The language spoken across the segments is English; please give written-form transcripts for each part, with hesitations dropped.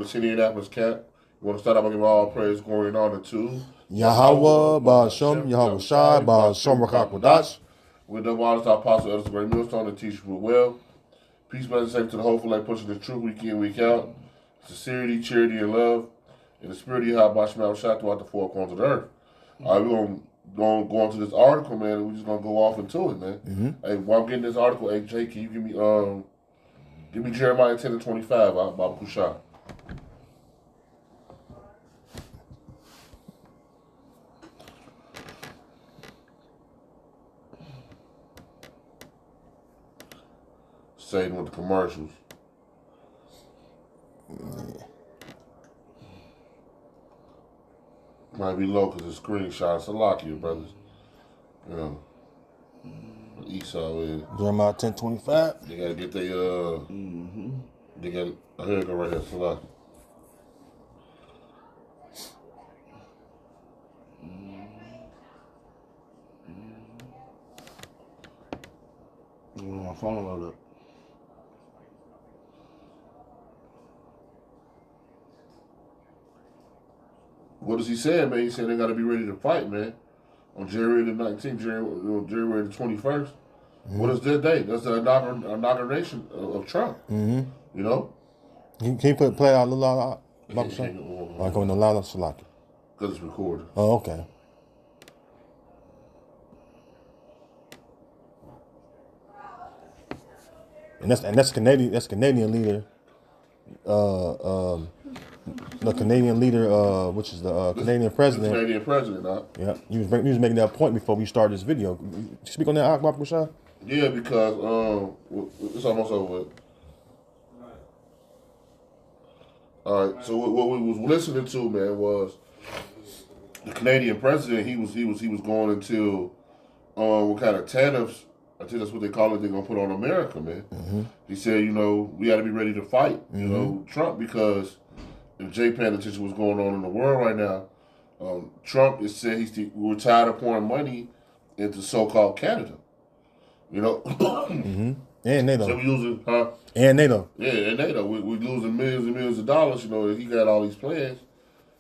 the city of Indianapolis camp. We want to start out by giving all praise, glory, and honor to Yahweh, Ba'ashem, Yahweh Shai, Ba'ashem, Rakakwadash. With the honor to our apostle, Elder Great Millstone, and teach you well. Peace, blessings, safety to the hopeful, like pushing the truth week in, week out. Sincerity, charity, and love. In the spirit of Yahweh Shai throughout the four corners of the earth. All right, we're going to go into this article, man, and we're just going to go off into it, man. Hey, while I'm getting this article, hey, Jay, can you give me Jeremiah 10:25, Bob Kushah. Satan with the commercials. Might be low because it's screenshot. Salakia, brothers. You know, Esau is. Jeremiah 10:25. They gotta get their They got here it go right here. Salakia. My phone load up. What is he saying, man? He said they got to be ready to fight, man. On January the 19th, January the 21st. What is that date? That's the inauguration of Trump. You know? Can you play out a little Baba Shai? Like on the line of Salaki. Because it's recorded. Oh, okay. And that's Canadian. That's Canadian leader. The Canadian leader, which is the Canadian president. The Canadian president, huh? Yeah, he was making that point before we started this video. Speak on that, Baba Shai? Yeah, because it's almost over with. All right, so what we was listening to, man, was the Canadian president. He was going into what kind of tariffs. I think that's what they call it. They're gonna put on America, man. He said, you know, we got to be ready to fight, you know, Trump, because if Jay paying attention to what's going on in the world right now, Trump is saying we're tired of pouring money into so-called Canada, you know. And NATO. So we losing, huh? And NATO. Yeah, and NATO. We're losing millions and millions of dollars. You know, he got all these plans.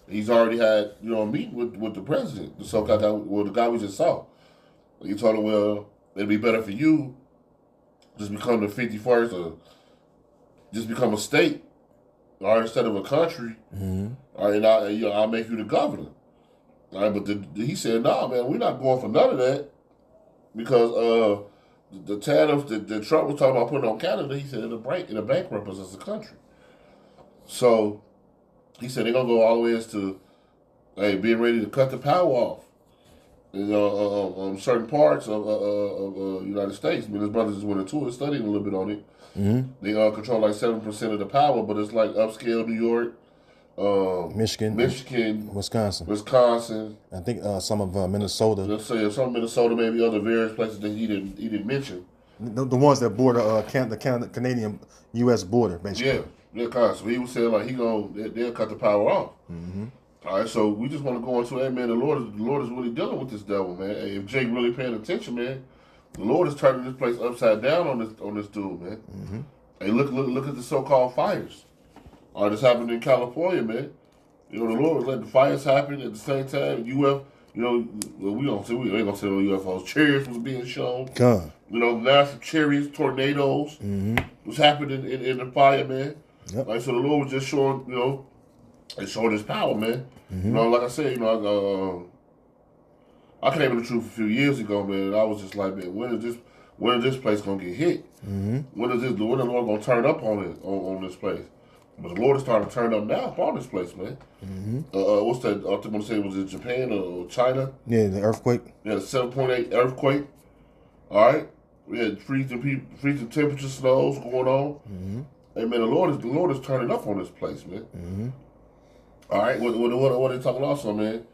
He's already had, you know, a meeting with the president, the so-called guy, well, the guy we just saw. He told him, well, it'd be better for you just become the 51st or just become a state, all right, instead of a country. All right, and I'll make you the governor. All right, but he said, nah, man, we're not going for none of that, because the tariffs that Trump was talking about putting on Canada, he said it'll bankrupt us as a country. So he said they're gonna go all the way as to being ready to cut the power off in certain parts of United States. I mean, his brother just went into it, studying a little bit on it. They control like 7% of the power, but it's like upscale New York, Michigan, Wisconsin. I think some of Minnesota. Let's say some of Minnesota, maybe other various places that he didn't mention. The ones that border the Canadian-U.S. border, basically. Yeah, so he was saying like they'll cut the power off. All right, so we just want to go into that, man. The Lord is really dealing with this devil, man. Hey, if Jake really paying attention, man, the Lord is turning this place upside down on this dude, man. Hey, look at the so-called fires. All right, this happened in California, man. You know, the Lord was letting the fires happen at the same time. You know, we ain't gonna say no UFOs. Chariots was being shown. God. You know, massive chariots, tornadoes was happening in the fire, man. Yep. Like, so the Lord was just showing, you know, showing his power, man. You know, like I said, you know, I came to the truth a few years ago, man, and I was just like, man, when is this place gonna get hit? When is the Lord gonna turn up on this place? But the Lord is starting to turn up now upon this place, man. What's that? I want to say, was it Japan or China? Yeah, the earthquake. Yeah, the 7.8 earthquake. All right, we had freezing temperature snows going on. Hey, man, the Lord is turning up on this place, man. All right, what are they talking also, man?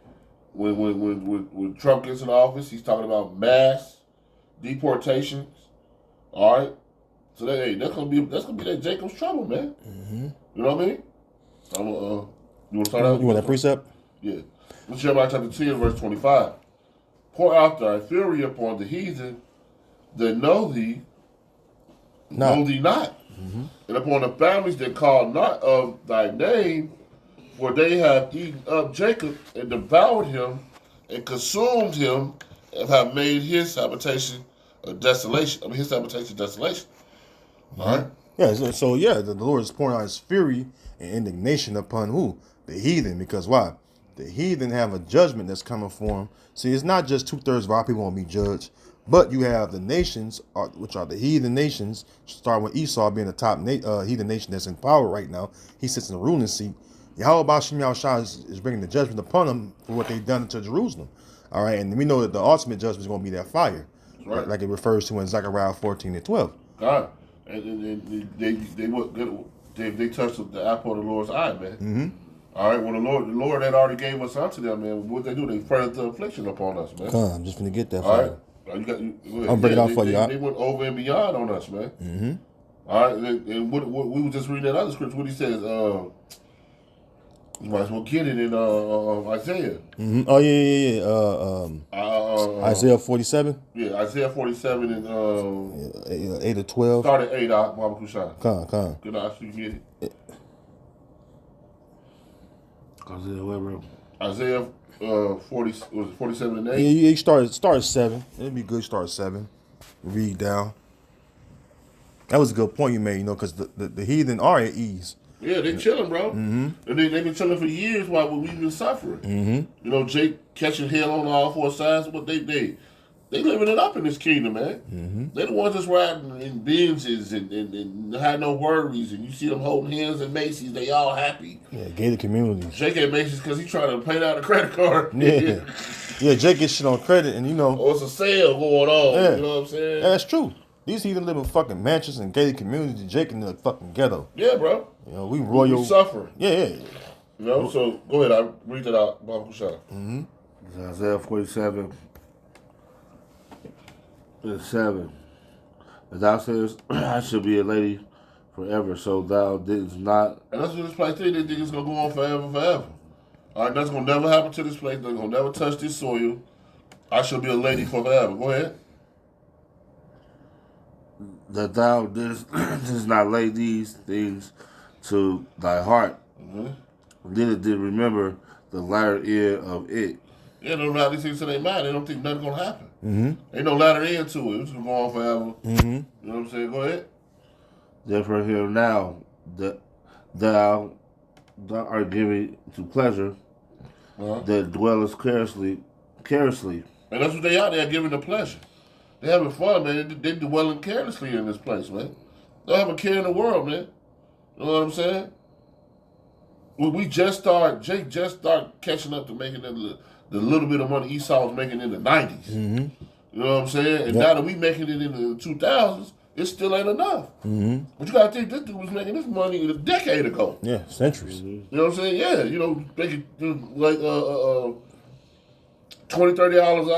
When Trump gets in office, he's talking about mass deportations. All right, so that's gonna be that Jacob's trouble, man. You know what I mean? You want to start out? You want that precept? Yeah. Let's Jeremiah chapter 10, verse 25. Pour out thy fury upon the heathen that know thee not. And upon the families that call not of thy name, for they have eaten up Jacob and devoured him and consumed him and have made his habitation a desolation. I mean, his habitation desolation. All right? Yeah, the Lord is pouring out his fury and indignation upon who? The heathen. Because why? The heathen have a judgment that's coming for them. See, it's not just 2/3 of our people going to be judged, but you have the nations, which are the heathen nations, starting with Esau being the top heathen nation that's in power right now. He sits in the ruling seat. Yahweh Bashim Yahushua is bringing the judgment upon them for what they've done to Jerusalem. All right, and we know that the ultimate judgment is going to be that fire, right. like it refers to in Zechariah 14:12. God, and they touched the apple of the Lord's eye, man. Mm-hmm. All right, when the Lord had already gave us unto them, man. What they do? They furthered the affliction upon us, man. I'm just gonna get that for all right. you. I'm breaking off for you. They went over and beyond on us, man. Mm-hmm. All right, and what we were just reading that other scripture. What he says, you might as well get it in Isaiah. Mm-hmm. Oh yeah. Isaiah 47. Yeah, Isaiah 47 and 8 or 12. Start at 8. Mama Kushan. Come. Good night. You get it. Isaiah whatever. Isaiah 40 was it 47 and 8. Yeah, you start at 7. It'd be good. Start at 7. Read down. That was a good point you made. Because the heathen are at ease. Yeah, they chilling, bro. Mm-hmm. And they've been chilling for years while we've been suffering. Mm-hmm. Jake catching hell on all four sides, but they living it up in this kingdom, man. Mm-hmm. They the ones that's riding in Benzes and had no worries. And you see them holding hands at Macy's, they all happy. Yeah, gated communities. Jake at Macy's because he trying to pay down the credit card. Yeah. Yeah, Jake gets shit on credit, and Oh, it's a sale going on. Yeah. You know what I'm saying? Yeah, that's true. These heathen live in fucking mansions and gated communities, and Jake in the fucking ghetto. Yeah, bro. We royal. We suffer. Yeah. So go ahead. I read that out, Mama Kushan. Mm-hmm. Isaiah 47 and 7. As thou sayest, I shall be a lady forever, so thou didst not. And that's what this place thing. They think it's gonna go on forever. All right, that's gonna never happen to this place. They're gonna never touch this soil. I shall be a lady forever. Go ahead. That thou didst not lay these things to thy heart. Mm-hmm. Then it did remember the latter end of it. Yeah, they don't have these things in their mind. They don't think nothing's gonna happen. Mm-hmm. Ain't no latter end to it. It's gonna go on forever. Mm-hmm. You know what I'm saying? Go ahead. Therefore, hear now that thou art given to pleasure that dwelleth carelessly. And that's what they are. They're giving the pleasure. They having fun, man. They dwelling carelessly in this place, man. They don't have a care in the world, man. You know what I'm saying? Jake just start catching up to making the little bit of money Esau was making in the 90s. Mm-hmm. You know what I'm saying? And now that we making it in the 2000s, it still ain't enough. Mm-hmm. But you gotta think this dude was making this money a decade ago. Yeah, centuries. You know what I'm saying? Yeah, making like $20, $30 an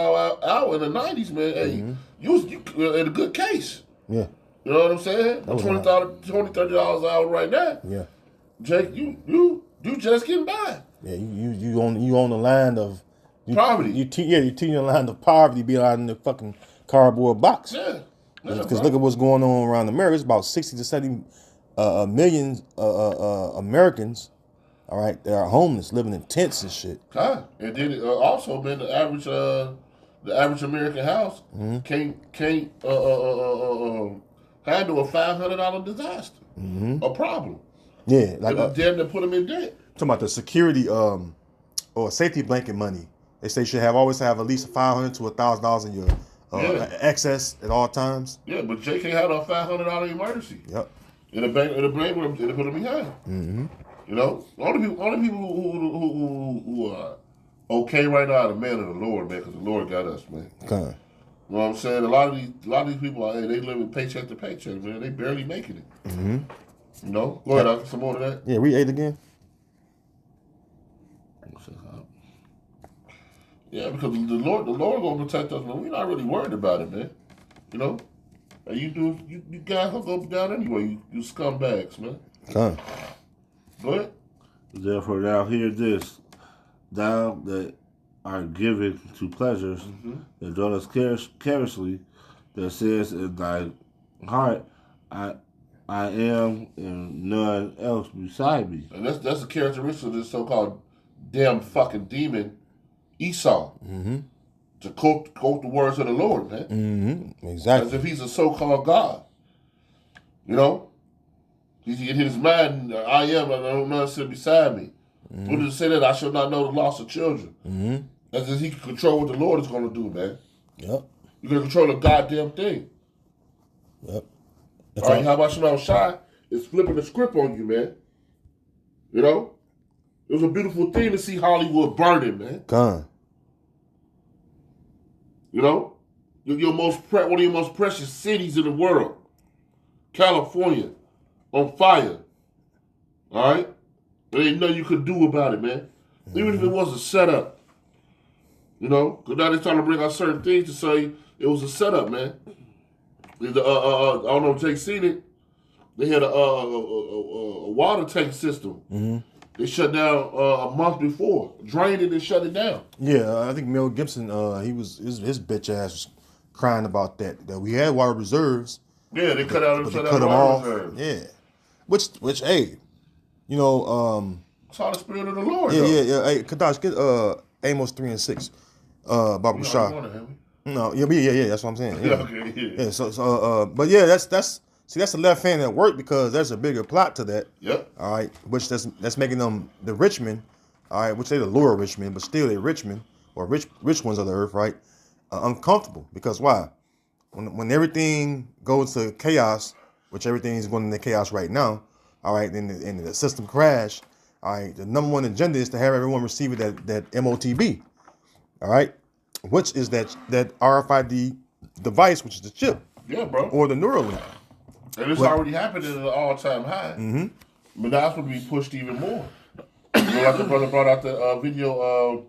hour in the 90s, man. Hey, you in a good case. Yeah. You know what I'm saying? $20, $30 an hour right now. Yeah. Jake, you just getting by. Yeah, you on the line of poverty. You teaching the line of poverty, be out in the fucking cardboard box. Yeah. Because look at what's going on around America. It's about 60 to 70 million Americans, all right, that are homeless, living in tents and shit. And then also, man, the average American house can't handle a $500 disaster, a problem. Yeah, like damn near put them in debt. Talking about the security or safety blanket money. They say you should always have at least $500 to $1,000 in your excess at all times. Yeah, but Jay can't have a $500 emergency. Yep. In the bank room, it'll put them behind. Mm-hmm. You know, only people who are okay right now are the man of the Lord, man, because the Lord got us, man. Okay. You know what I'm saying? A lot of these people, they living paycheck to paycheck, man. They barely making it. Mm-hmm. You know, go ahead. Some more of that. Yeah, read 8 again. Yeah, because the Lord gonna protect us, man. We're not really worried about it, man. You know, you guys will go down anyway. You scumbags, man. Okay. Go ahead. Therefore, thou hear this, thou that art given to pleasures, that dwellest carelessly, that says in thy heart, I am, and none else beside me. And that's a characteristic of this so-called damn fucking demon, Esau. Mm-hmm. To quote the words of the Lord, man. Mm-hmm. As Exactly. if he's a so-called God. You know? He's in his mind, I am, and I don't know sit beside me. Mm-hmm. What does it say that I shall not know the loss of children? Mm-hmm. As if he can control what the Lord is going to do, man. Yep. You can control the goddamn thing. Yep. All right, how about you know, Shy is flipping the script on you, man. You know? It was a beautiful thing to see Hollywood burning, man. Gone. You know? One of your most precious cities in the world. California. On fire. All right? There ain't nothing you could do about it, man. Even if it was a setup. You know? Because now they're trying to bring out certain things to say it was a setup, man. I don't know if Jake seen it. They had a water tank system. Mm-hmm. They shut down a month before. Drained it and shut it down. Yeah, I think Mel Gibson, his bitch ass was crying about that we had water reserves. Yeah, they cut out But shut they down cut them water off. reserves. Yeah. Which, hey, you know, It's all the spirit of the Lord. yeah. Hey, Kadash, get Amos 3 and 6. Baba Shah. No, yeah, that's what I'm saying. Yeah. Okay, yeah. Yeah, so but yeah, that's the left hand at work because there's a bigger plot to that. Yep. All right, which that's making them the rich men, all right, which they the lower rich men, but still they rich men or rich ones of the earth, right? Uncomfortable because why? When everything goes to chaos, which everything is going into chaos right now, all right, and the system crash, all right, the number one agenda is to have everyone receive it that MOTB, all right, which is that RFID device, which is the chip. Yeah, bro. Or the Neuralink. And it's already happened at an all-time high. Mm-hmm. But now it's going to be pushed even more. You know, like the brother brought out the video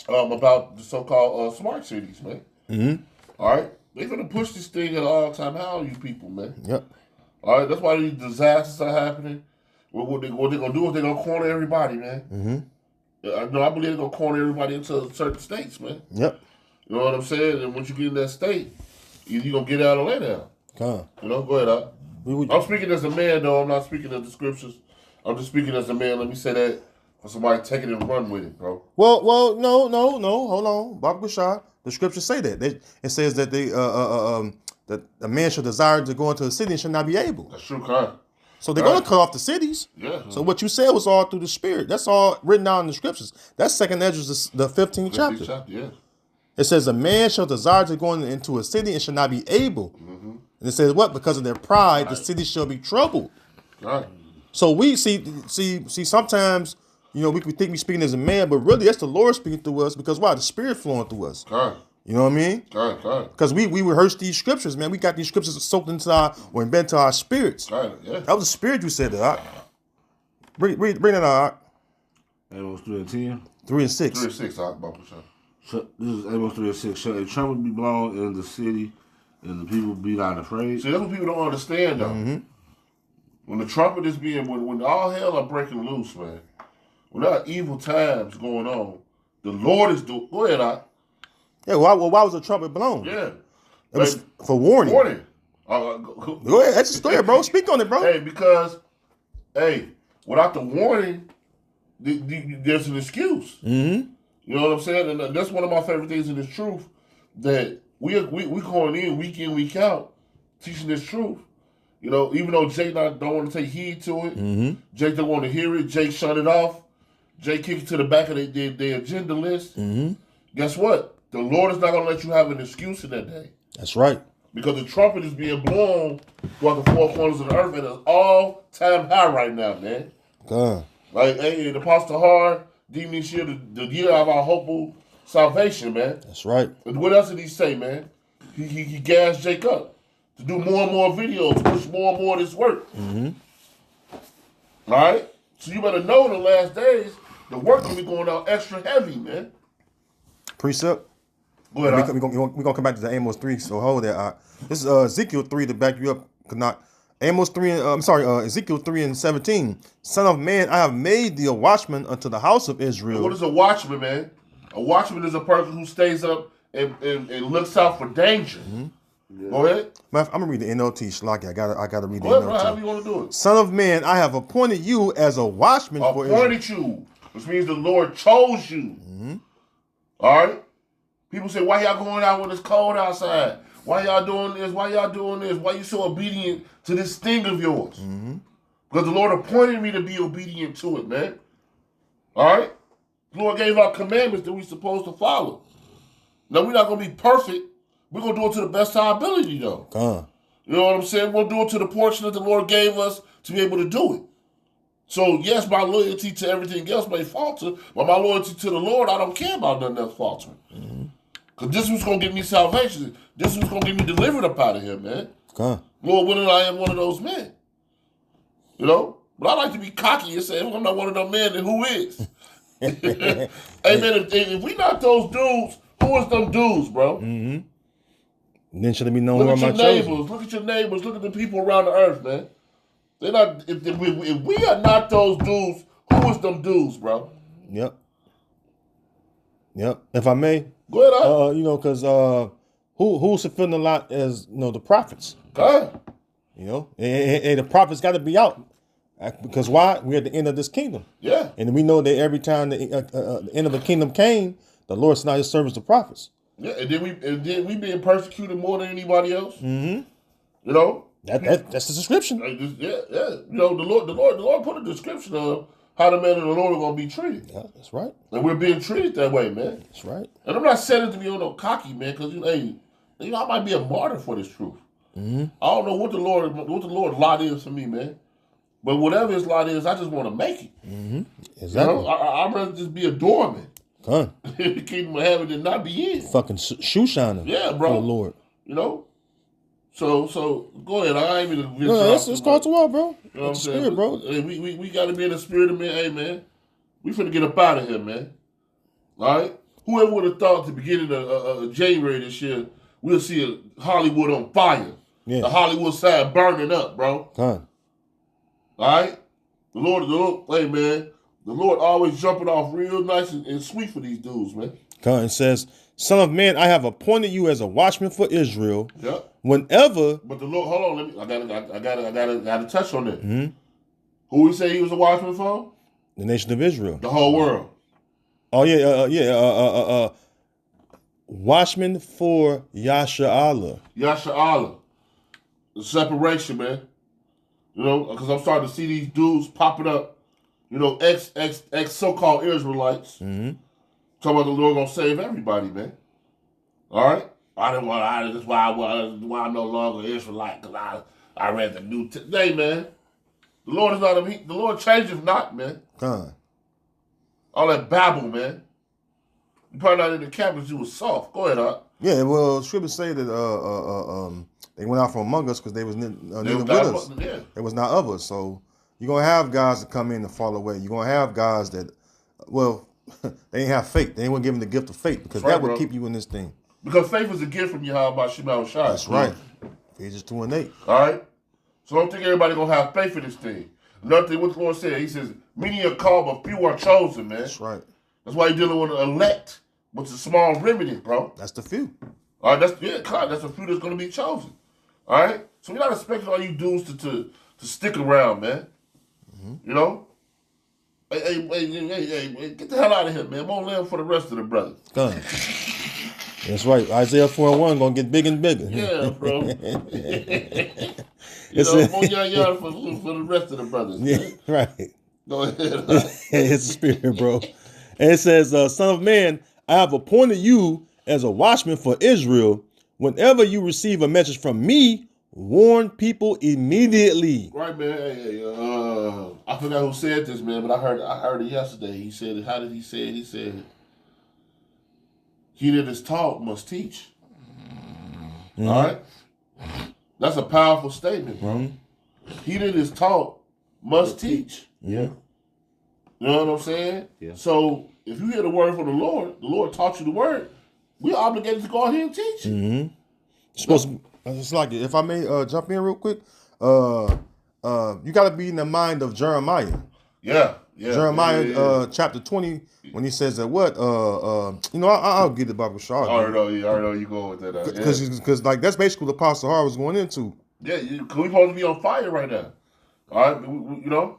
about the so-called smart cities, man. Mm-hmm. All right? They're going to push this thing at an all-time high on you people, man. Yep. All right? That's why these disasters are happening. What they're going to do is they're going to corner everybody, man. Mm-hmm. I believe they're going to corner everybody into certain states, man. Yep. You know what I'm saying? And once you get in that state, you're going to get out of there now. Come. You know, go ahead, Doc. I'm speaking as a man, though. I'm not speaking of the scriptures. I'm just speaking as a man. Let me say that for somebody take it and run with it, bro. Well, no. Hold on, Baba Bashar. The scriptures say that. It says that that a man should desire to go into a city and should not be able. That's true, kind. So they're going to cut off the cities. Yeah. So what you said was all through the Spirit. That's all written down in the scriptures. That's 2nd Esdras, the 15th chapter. Yeah. It says a man shall desire to go into a city and shall not be able. Mm-hmm. And it says what? Because of their pride, the city shall be troubled. Right. So we see. Sometimes, you know, we think we speaking as a man, but really that's the Lord speaking through us. Because why? The Spirit flowing through us. Right. You know what I mean? Right. Because we rehearse these scriptures, man. We got these scriptures soaked into embedded into our spirits. Right. Yeah. That was the Spirit you said that. Bring that out. Amos 3 and 10. 3 and 6. 3 and 6, Doc. Bumper shot. So, this is Amos 3 and 6. Shall a trumpet be blown in the city, and the people be not afraid? See, that's what people don't understand, though. Mm-hmm. When the trumpet is being, when all hell are breaking loose, man, when there are evil times going on, the Lord is doing. Go ahead, Doc. Yeah, why was the trumpet blown? Yeah. It was for warning. Warning. Go ahead. That's a story, bro. Speak on it, bro. Hey, because, without the warning, there's an excuse. Mm-hmm. You know what I'm saying? And that's one of my favorite things in this truth, that we going in, week out, teaching this truth. You know, even though Jake don't want to take heed to it, Mm-hmm. Jake don't want to hear it, Jake shut it off, Jake kick it to the back of their agenda list. Mm-hmm. Guess what? The Lord is not going to let you have an excuse in that day. That's right. Because the trumpet is being blown throughout the four corners of the earth at an all-time high right now, man. God. Like, hey, the Apostle Hard, deemed this year the year of our hopeful salvation, man. That's right. And what else did he say, man? He gassed Jake up to do more and more videos, push more and more of this work. Mm-hmm. All right? So you better know in the last days, the work will be going out extra heavy, man. Precept. Go ahead, We're going to come back to the Amos 3, so hold that. This is Ezekiel 3 to back you up. Amos 3, Ezekiel 3 and 17. Son of man, I have made thee a watchman unto the house of Israel. What is a watchman, man? A watchman is a person who stays up and looks out for danger. Mm-hmm. Yeah. Go ahead. I'm gonna read the NLT. Shlaki. I gotta read the Go ahead, bro. However NLT. you want to do it. Son of man, I have appointed you as a watchman for Israel. Appointed you, which means the Lord chose you. All right. People say, why y'all going out when it's cold outside? Why y'all doing this? Why y'all doing this? Why you so obedient to this thing of yours? Because the Lord appointed me to be obedient to it, man. All right? The Lord gave out commandments that we're supposed to follow. Now, we're not going to be perfect. We're going to do it to the best of our ability, though. You know what I'm saying? We'll do it to the portion that the Lord gave us to be able to do it. So, yes, my loyalty to everything else may falter, but my loyalty to the Lord, I don't care about nothing else faltering. Because this was going to give me salvation. This was going to get me delivered up out of here, man. Lord willing, I am one of those men. You know? But I like to be cocky and say, if I'm not one of those men, then who is? Hey, man, if we not those dudes, who is them dudes, bro? Then should it be no Look more at my your chosen? neighbors. Look at your neighbors. Look at the people around the earth, man. They're not. If we are not those dudes, who is them dudes, bro? Yep. If I may, Go ahead, up. you know, because who's fulfilling a lot as the prophets. Go ahead. You know, and the prophets got to be out because why? We're at the end of this kingdom. Yeah. And we know that every time the end of the kingdom came, the Lord sent out His servants, the prophets. Yeah, and then we being persecuted more than anybody else. You know. That's the description. Yeah. You know, the Lord put a description of how the men of the Lord are gonna be treated. Yeah, that's right. And we're being treated that way, man. That's right. And I'm not saying it to be on no cocky, man, because I might be a martyr for this truth. I don't know what the Lord lot is for me, man. But whatever His lot is, I just want to make it. Exactly. You know, I'd rather just be a doorman Huh. in the kingdom of heaven than not be in. Fucking shoe shining. Yeah, bro. For the Lord. You know. So go ahead. I ain't even. No, it's called to what, bro? You know what I'm It's saying? spirit, bro. We got to be in the spirit of man. Hey, man, we finna get up out of here, man. All right? Whoever would have thought at the beginning of January this year, we'll see Hollywood on fire. Yeah. The Hollywood side burning up, bro. Huh. All right? The Lord, hey, man, the Lord always jumping off real nice and sweet for these dudes, man. Huh. It says, Son of man, I have appointed you as a watchman for Israel. Yep. Whenever. But the Lord, hold on, I gotta touch on that. Who we say He was a watchman for? The nation of Israel. The whole world. Oh yeah. Watchman for Yasha'Allah. Yasha'Allah. The separation, man. You know, because I'm starting to see these dudes popping up. You know, ex so-called Israelites. Talking about the Lord gonna save everybody, man. All right. That's why I'm no longer Israelite, because I read the New Testament. Hey, man. The Lord is not the Lord changes not, man. Huh. All that babble, man. You probably not in the campus, you was soft. Go ahead, Art. Yeah, well, scriptures say that they went out from among us because they was neither with us. Yeah. They was not of us. So you're gonna have guys that come in and fall away. You're gonna have guys that, well, they ain't have faith. They ain't want to give them the gift of faith because That's right, that would bro. keep you in this thing. Because faith is a gift from Yahweh Shema Shai. That's right. Ephesians 2:8. All right? So don't think everybody going to have faith in this thing. Another thing, what the Lord said, He says, many are called, but few are chosen, man. That's right. That's why you're dealing with an elect, which is a small remnant, bro. That's the few. All right? That's a few that's going to be chosen. All right? So we're not expecting all you dudes to stick around, man. You know? Hey, get the hell out of here, man. I'm going to live for the rest of the brothers. Done. That's right. Isaiah 4:1 gonna get bigger and bigger. Yeah, bro. More young for the rest of the brothers. Yeah, Man. right. Go ahead. It's a spirit, bro. And it says, Son of man, I have appointed you as a watchman for Israel. Whenever you receive a message from me, warn people immediately. Right, man. Hey, I forgot who said this, man, but I heard it yesterday. He said, how did he say it? He said, he that is taught must teach. All right? That's a powerful statement, bro. He that is taught must teach. Yeah. You know what I'm saying? Yeah. So if you hear the word from the Lord taught you the word, we're obligated to go out here and teach it. Supposed to be, it's like, if I may jump in real quick, you got to be in the mind of Jeremiah. Yeah. Yeah, Jeremiah yeah. chapter 20, when he says that what? I'll get the Bible I shot. already know you going with that. Because like that's basically what Apostle Hart was going into. Yeah, cause we supposed to be on fire right now. All right, you know,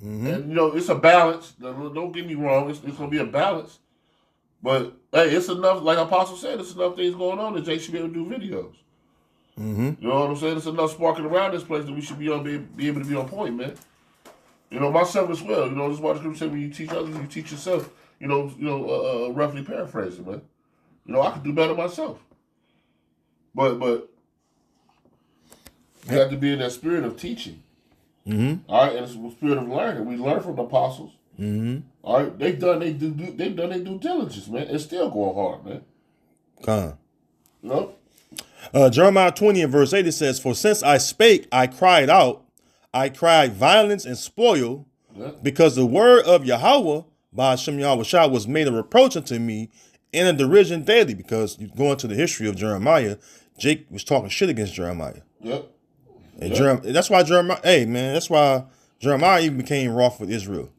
and it's a balance. Don't get me wrong, it's gonna be a balance. But hey, it's enough. Like Apostle said, it's enough things going on that Jake should be able to do videos. You know what I'm saying? It's enough sparking around this place that we should be able to be on point, man. Myself as well. This is why the scripture said when you teach others, you teach yourself. Roughly paraphrasing, man. I could do better myself. But you have to be in that spirit of teaching. All right, and it's the spirit of learning. We learn from the apostles. All right, they've done their due diligence, man. It's still going hard, man. Jeremiah 20 and verse 8, it says, "For since I spake, I cried out, I cried violence and spoil, because the word of Yahweh by Hashem Yahweh was made a reproach unto me and a derision daily." Because you go into the history of Jeremiah, Jake was talking shit against Jeremiah. Yep. And that's why Jeremiah even became wroth with Israel.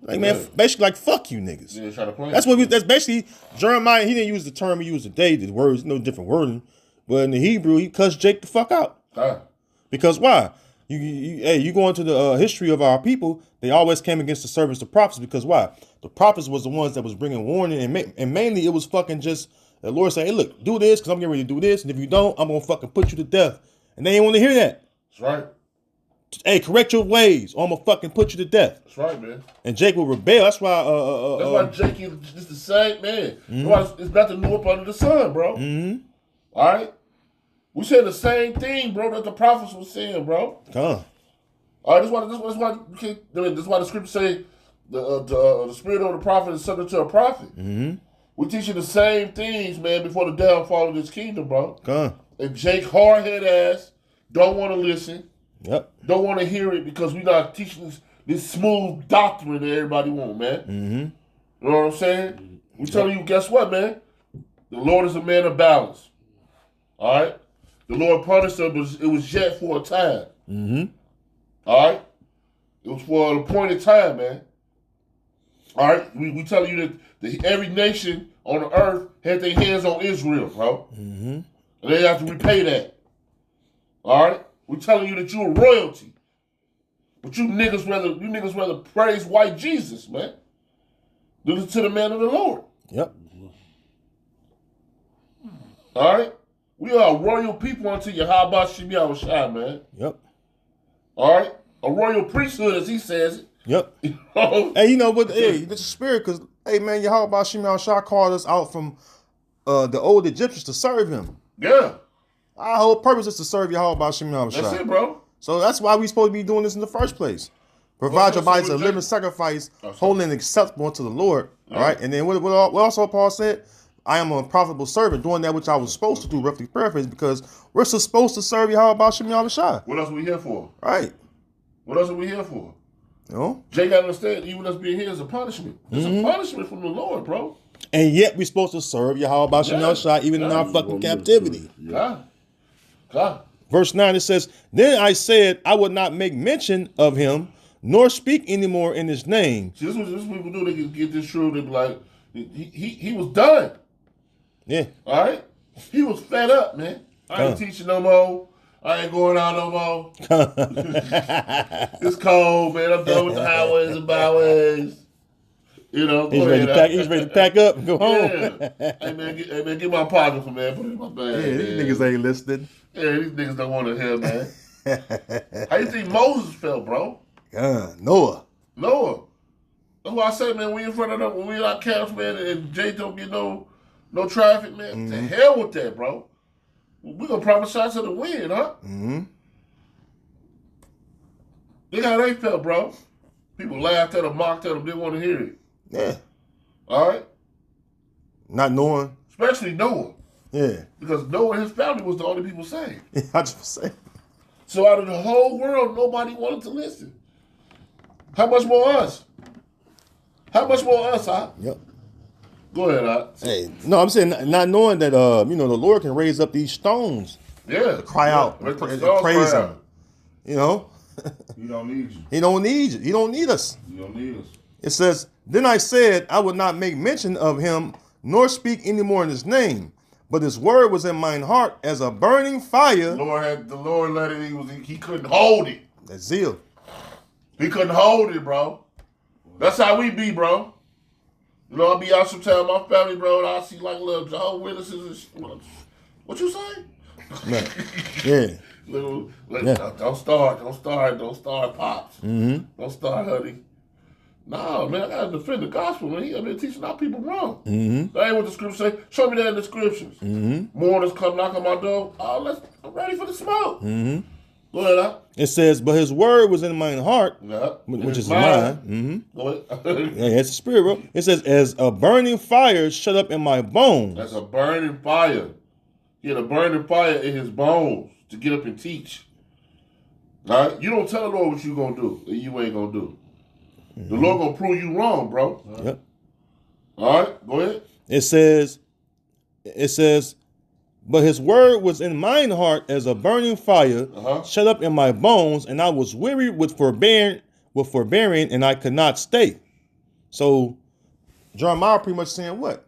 Like, man, basically like, fuck you niggas. Yeah, try to play. That's basically Jeremiah. He didn't use the term he used today, the words, no different wording. But in the Hebrew, he cussed Jake the fuck out. Because why? You go into the history of our people, they always came against the servants of prophets. Because why? The prophets was the ones that was bringing warning, and mainly it was fucking just the Lord saying, "Hey, look, do this, because I'm getting ready to do this, and if you don't, I'm gonna fucking put you to death." And they ain't want to hear that. That's right. Hey, correct your ways, or I'm gonna fucking put you to death. That's right, man. And Jake will rebel. That's why. That's why Jake is just the same man. It's nothing new up under the sun, bro. All right. We said the same thing, bro, that the prophets were saying, bro. All right. That's why the scripture say the spirit of the prophet is subject to a prophet. We teaching the same things, man, before the downfall of this kingdom, bro. And Jake, hard-headed ass, don't want to listen. Don't want to hear it because we not teaching this smooth doctrine that everybody want, man. You know what I'm saying? We telling you, guess what, man? The Lord is a man of balance. All right? The Lord punished them, but it was yet for a time. All right? It was for an appointed time, man. All right? We telling you that every nation on the earth had their hands on Israel, bro. And they have to repay that. All right? We telling you that you're royalty. But you niggas rather praise white Jesus, man. Than to the man of the Lord. All right? We are royal people unto Yahweh Shem Yahushua, man. All right? A royal priesthood, as he says it. Hey, you know what? Hey, it's a spirit, because, hey, man, Yahweh Shem Yahushua called us out from the old Egyptians to serve him. Our whole purpose is to serve Yahweh Shem Yahushua. That's it, bro. So that's why we supposed to be doing this in the first place. Provide your bodies a living sacrifice, holy and acceptable unto the Lord. All right? And then what also Paul said? I am a profitable servant, doing that which I was supposed to do, roughly paraphrase, because we're supposed to serve Yahweh Shem Yahushua. What else are we here for? Right. What else are we here for? Jay got to understand, even us being here is a punishment. It's a punishment from the Lord, bro. And yet we're supposed to serve Yahweh Shem Yahushua even in our fucking captivity. God. Verse 9, it says, "Then I said, I would not make mention of him, nor speak anymore in his name." See, this is what people do. They can get this true. They be like, he was done. All right? He was fed up, man. I ain't teaching no more. I ain't going out no more. It's cold, man. I'm done with the highways and byways. He's ready to pack up and go home. Hey, man, get my pocket for man. Put it in my bag. These niggas ain't listening. Yeah, these niggas don't want to hear, man. How you think Moses felt, bro? Noah. That's why I say, man, we in front of them, when we in our camps, man, and Jay don't get no traffic, man. To hell with that, bro. We gonna prophesy to the wind, huh? Look how they felt, bro. People laughed at them, mocked at them, didn't want to hear it. All right? Not knowing. Especially Noah. Because Noah and his family was the only people saved. I just say. So out of the whole world, nobody wanted to listen. How much more us? Huh? Go ahead, Hey, no, I'm saying not knowing that the Lord can raise up these stones. To cry out and praise him. He don't need you. He don't need you. He don't need us. He don't need us. It says, then I said, I would not make mention of him, nor speak any more in his name. But his word was in mine heart as a burning fire. The Lord let it. He couldn't hold it. That zeal. He couldn't hold it, bro. That's how we be, bro. You know, I be out sometimes with my family, bro, and I see like little Jehovah's Witnesses and shit. What you say? Yeah. Don't start, pops. Mm-hmm. Don't start, honey. Nah, man, I gotta defend the gospel, man. I've been teaching our people wrong. Mm-hmm. That ain't what the scriptures say. Show me that in the scriptures. Mm-hmm. Mourners come knock on my door. Oh, I'm ready for the smoke. Mm-hmm. Go ahead, huh? It says, but his word was in mine heart, Yeah. which is mine. Mm-hmm. Go ahead. Yeah, it's the spirit, bro. It says, as a burning fire shut up in my bones. That's a burning fire. He had a burning fire in his bones to get up and teach. All right? You don't tell the Lord what you're going to do that you ain't going to do. The Lord going to prove you wrong, bro. Yep. All right? Go ahead. It says, but his word was in mine heart as a burning fire, shut up in my bones, and I was weary with forbearing, and I could not stay. So Jeremiah pretty much saying what?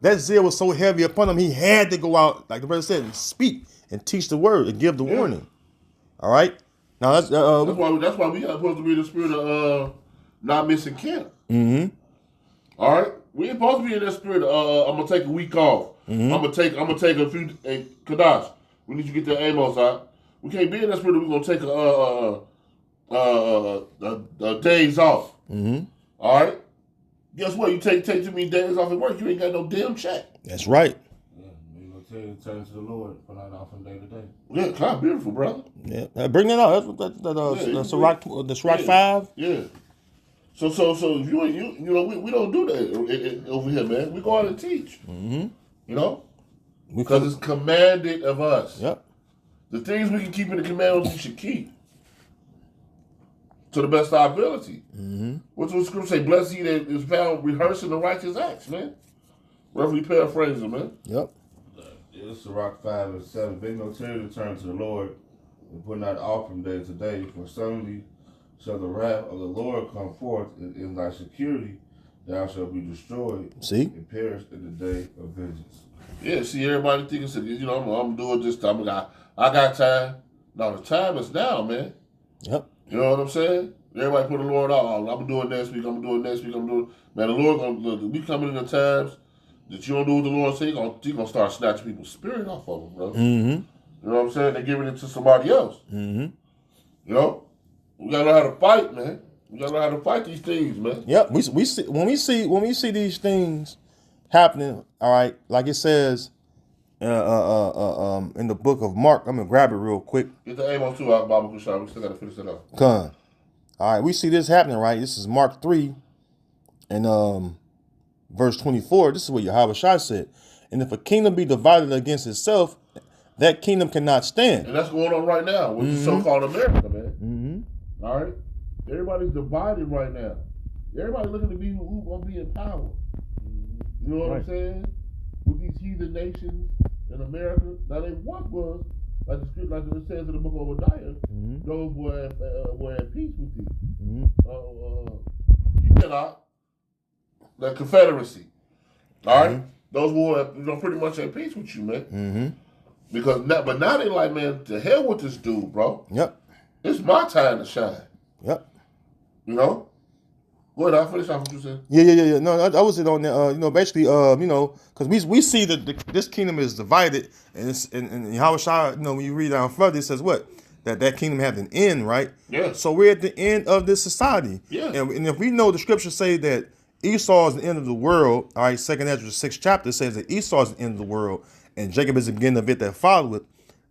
That zeal was so heavy upon him, he had to go out, like the brother said, and speak and teach the word and give the warning. All right? Now that's why we got supposed to be the spirit of not missing camp. Mm-hmm. All right? We ain't supposed to be in that spirit of I'm gonna take a week off. Mm-hmm. I'm gonna take a few Kadash. We need to get the Amos out. We can't be in that spirit. We're gonna take a days off. Mm-hmm. All right. Guess what? You take too many days off at work. You ain't got no damn check. That's right. Yeah, we gonna tell you to turn to the Lord from that off from day to day. Yeah, kind of beautiful, brother. Yeah, bring that out. That's Sirach 5. Yeah. So if you know we don't do that over here, man. We go out and teach. Mm-hmm. You know, because it's commanded of us. Yep. The things we can keep in the commandments, we should keep to the best of our ability. Mm-hmm. What's the scripture say? Blessed he that is found rehearsing the righteous acts, man. Roughly paraphrasing, man. Yep. It's Sirach 5:7. Be no tarry to turn to the Lord and put not off from day to day, for suddenly shall the wrath of the Lord come forth, and in thy security thou shalt be destroyed. See? And perish in the day of vengeance. Yeah, see, everybody thinking, you know, I'm doing this time. I got time. No, the time is now, man. Yep. You know what I'm saying? Everybody put the Lord out. I'm doing next week. I'm doing next week. Man, the Lord we coming in the times that you don't do what the Lord say. He gonna start snatching people's spirit off of them, bro. Mm-hmm. You know what I'm saying? They're giving it to somebody else. Mm-hmm. You know, we gotta know how to fight, man. We gotta know how to fight these things, man. Yep. We see when we see these things happening. All right, like it says in the book of Mark. I'm gonna grab it real quick. Get the Amos 2 out, Bible Kushar. We still gotta finish it up. Come. All right, we see this happening, right? This is Mark 3 and verse 24. This is what Yahweh Shai said. And if a kingdom be divided against itself, that kingdom cannot stand. And that's going on right now with the so-called America, man. Mm-hmm. All right? Everybody's divided right now. Everybody looking to be who's going to be in power. You know what I'm saying? With these heathen nations in America. Now, they once was, like it says in the book of Obadiah, those were at peace with thee. You cannot. The Confederacy. All right? Those were pretty much at peace with you, man. Mm-hmm. But now they like, man, to hell with this dude, bro. Yep. It's my time to shine. Yep. You know? Go ahead, I'll finish off what you said. Yeah. No, I was it on there. Basically, because we see that this kingdom is divided, and Yahweh Shai, when you read down further, it says what? That kingdom has an end, right? Yeah. So we're at the end of this society. Yeah. And if we know the scriptures say that Esau is the end of the world, all right, 2nd Ezra 6th chapter says that Esau is the end of the world, and Jacob is the beginning of it that followeth.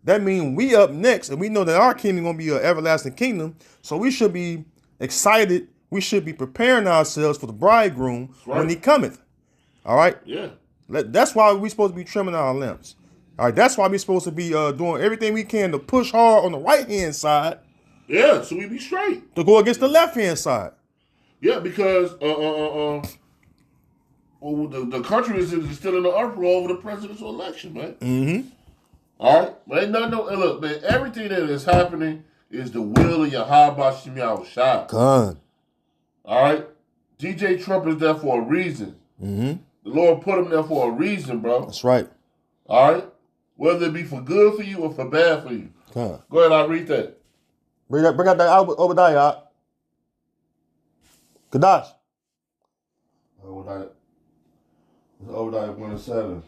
That means we up next, and we know that our kingdom is going to be an everlasting kingdom, so we should be excited. We should be preparing ourselves for the bridegroom when he cometh. All right? Yeah. That's why we're supposed to be trimming our lamps. All right, that's why we're supposed to be doing everything we can to push hard on the right-hand side. Yeah, so we be straight. To go against the left-hand side. Yeah, because the country is still in the uproar over the presidential election, man. Mm-hmm. All right? But ain't nothing, look, man, everything that is happening is the will of Yahweh Shem Yahushua. Con. All right? DJ Trump is there for a reason. Mm-hmm. The Lord put him there for a reason, bro. That's right. All right? Whether it be for good for you or for bad for you. Con. Go ahead, I'll read that. Bring out that Obadiah. Kadash. Obadiah 1:7.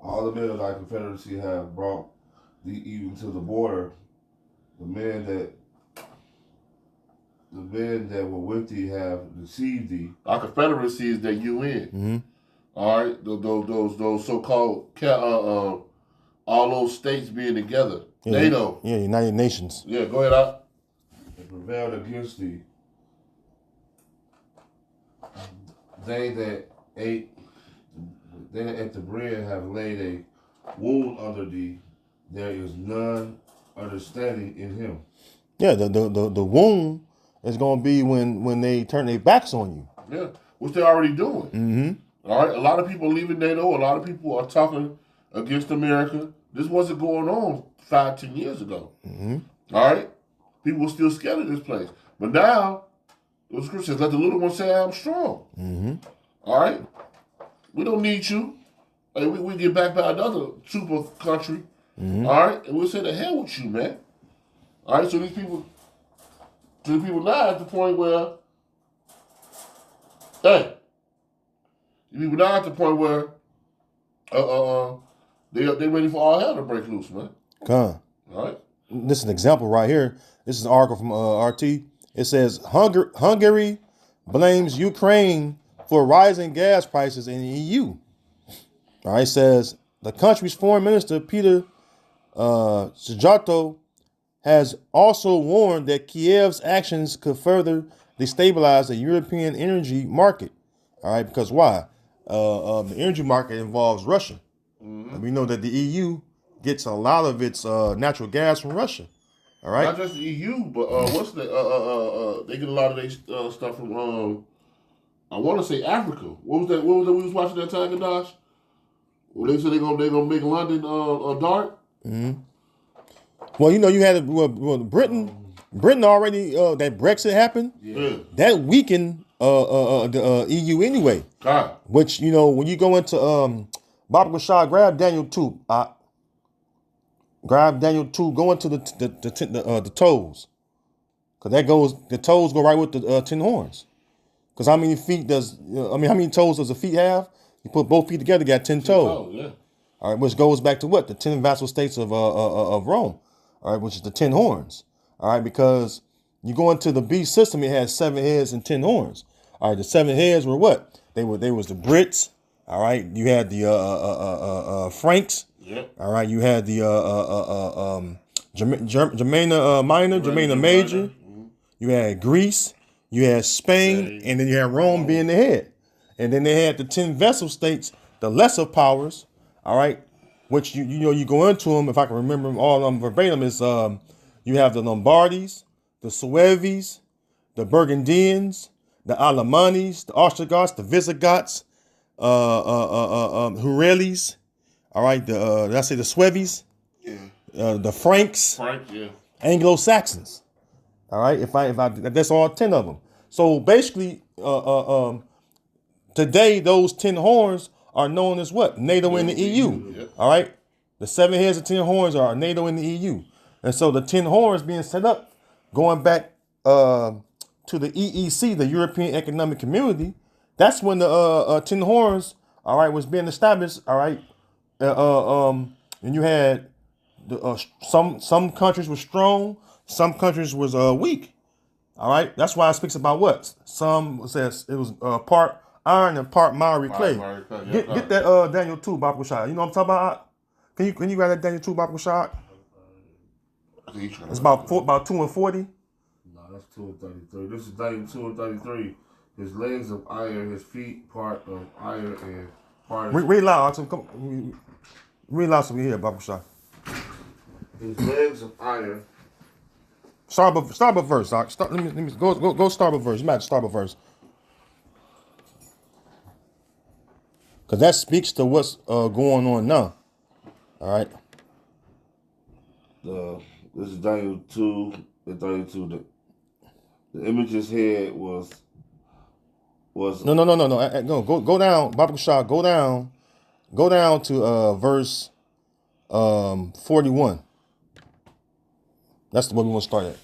All the men of thy confederacy have brought thee even to the border. The men that were with thee have deceived thee. Our confederacy is that UN. Mm-hmm. All right? Those so-called, all those states being together. Yeah, NATO. Yeah, United Nations. Yeah, go ahead, out. And prevailed against thee. They that ate the bread have laid a wound under thee. There is none understanding in him. Yeah, the wound is going to be when they turn their backs on you. Yeah, which they're already doing. Mm-hmm. All right, a lot of people leaving NATO. A lot of people are talking against America. This wasn't going on 5-10 years ago. Mm-hmm. All right, people were still scared of this place, but now the scriptures let the little one say, "I'm strong." Mm-hmm. All right, we don't need you. Like, we get back by another super country. Mm-hmm. All right, and we'll say the hell with you, man. All right, so these people now at the point where, hey, people now at the point where, they ready for all hell to break loose, man. Con. All right. This is an example right here. This is an article from RT. It says Hungary blames Ukraine for rising gas prices in the EU. All right, it says the country's foreign minister Peter Szijjarto has also warned that Kiev's actions could further destabilize the European energy market. All right, because why? The energy market involves Russia. Mm-hmm. And we know that the EU gets a lot of its natural gas from Russia. All right. Not just the EU, but what's the they get a lot of their stuff from I want to say Africa. What was that we was watching that time, Kadash? Well, they said they gonna make London dark. Mm-hmm. Well, you know, you had Britain already that Brexit happened. Yeah. That weakened the EU anyway. God. Which, you know, when you go into Baba Shah, grab Daniel 2. Grab Daniel 2, go into the toes. Because the toes go right with the 10 horns. Because how many toes does a feet have? You put both feet together, you got 10 toes. Yeah. All right, which goes back to what? The 10 vassal states of Rome. All right, which is the 10 horns. All right, because you go into the beast system, it has 7 heads and 10 horns. All right, the 7 heads were what? They was the Brits. All right, you had the Franks. Yeah. All right, you had the Germania Minor, Germania Major. Mm-hmm. You had Greece. You had Spain, and then you had Rome being the head. And then they had the 10 vessel states, the lesser powers. All right, which you go into them. If I can remember them all verbatim, is you have the Lombardis, the Sueves, the Burgundians, the Alemannis, the Ostrogoths, the Visigoths, Hurelis. All right, did I say the Sueves? Yeah. The Franks. Yeah. Anglo-Saxons. All right, if I that's all 10 of them. So basically, today those 10 horns are known as what? NATO in the EU. Yeah. All right, the 7 heads of 10 horns are NATO in the EU, and so the 10 horns being set up, going back to the EEC, the European Economic Community. That's when the 10 horns, all right, was being established. All right, and you had some countries were strong, some countries was weak. All right, that's why it speaks about what some says it was part iron and part miry clay. Yeah, get that Daniel 2 Baba Shah. You know what I'm talking about? Can you grab that Daniel 2 Baba Shah? It's about 2:40. No, that's 2:33. This is Daniel 2:33. His legs of iron, his feet part of iron, and part of read loud. Read loud so we hear Baba Shah. His legs of iron. Start with verse, Doc. Let me go start with verse. You might have to start with verse. Because that speaks to what's going on now. All right. This is Daniel 2:32. The image's head was No. Go down, Baba Shah. Go down to verse 41. That's the one we want to start at.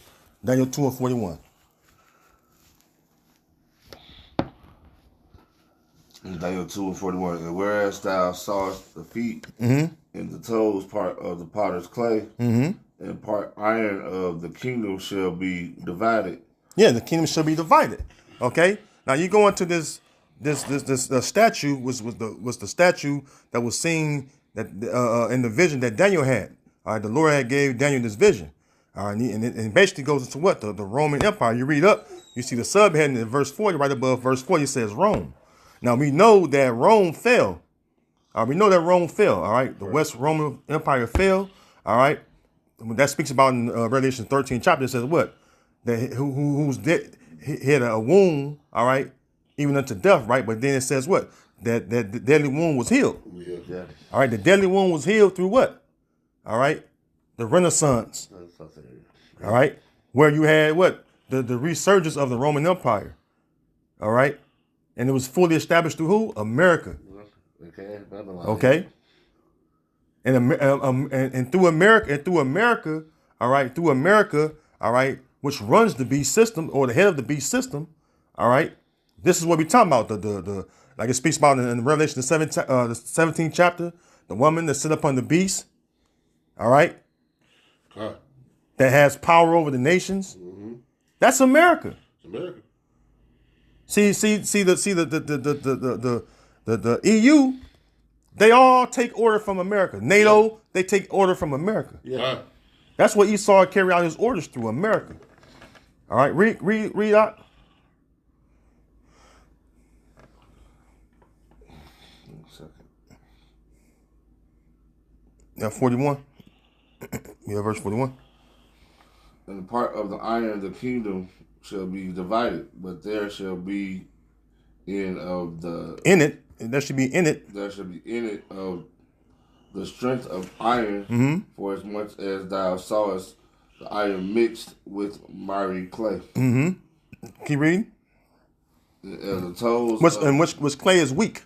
Daniel 2:41. Daniel 2:41. And whereas thou sawest the feet Mm-hmm. and the toes part of the potter's clay, Mm-hmm. and part iron of the kingdom shall be divided. Yeah, the kingdom shall be divided. Okay. Now you go into this statue was the statue that was seen that in the vision that Daniel had. All right, the Lord had gave Daniel this vision. All right, and it basically goes into what the Roman Empire. You read up, you see the subheading in verse 40, right above verse 40, it says Rome. Now we know that Rome fell. We know that Rome fell. All right, the West Roman Empire fell. All right, that speaks about in Revelation 13 chapter. It says what that who's dead had a wound. All right, even unto death. Right, but then it says what that the deadly wound was healed. Yeah. All right, the deadly wound was healed through what? All right, the Renaissance. All right, where you had what the resurgence of the Roman Empire. All right, and it was fully established through who? America. Okay. And through America, all right, which runs the beast system or the head of the beast system, all right. This is what we're talking about. The like it speaks about in Revelation the 17th chapter, the woman that sit upon the beast, all right, that has power over the nations. Mm-hmm. That's America. It's America. See the EU, they all take order from America. NATO, they take order from America. Yeah. That's what Esau carry out his orders through America. All right, read out. Yeah, 41. Yeah, verse 41. And the part of the iron of the kingdom shall be divided, but there shall be there should be in it of the strength of iron, mm-hmm. for as much as thou sawest the iron mixed with miry clay. Mm-hmm. Keep reading. And the toes which clay is weak.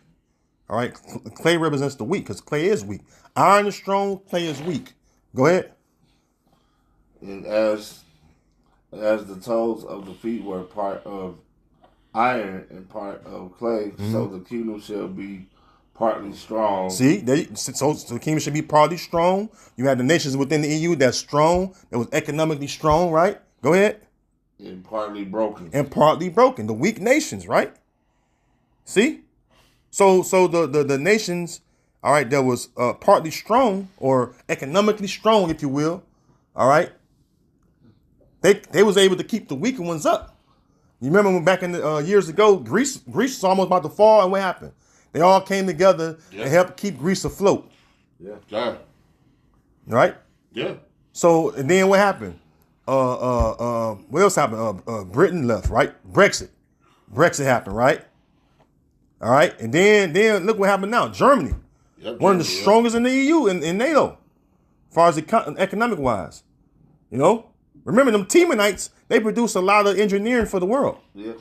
All right, clay represents the weak because clay is weak. Iron is strong, clay is weak. Go ahead. And as the toes of the feet were part of iron and part of clay, mm-hmm. so the kingdom shall be partly strong. See, so the kingdom should be partly strong. You have the nations within the EU that's strong, that was economically strong, right? Go ahead. And partly broken. The weak nations, right? See? So the nations, all right, that was partly strong or economically strong, if you will, all right, they was able to keep the weaker ones up. You remember when back in the years ago, Greece was almost about to fall, and what happened? They all came together and helped keep Greece afloat. Yeah. Right? Yeah. So and then what happened? What else happened? Britain left, right? Brexit happened, right? All right, and then look what happened now. Germany, one of the strongest in the EU in NATO, as far as economic wise. You know, remember them Temanites? They produce a lot of engineering for the world. Yeah.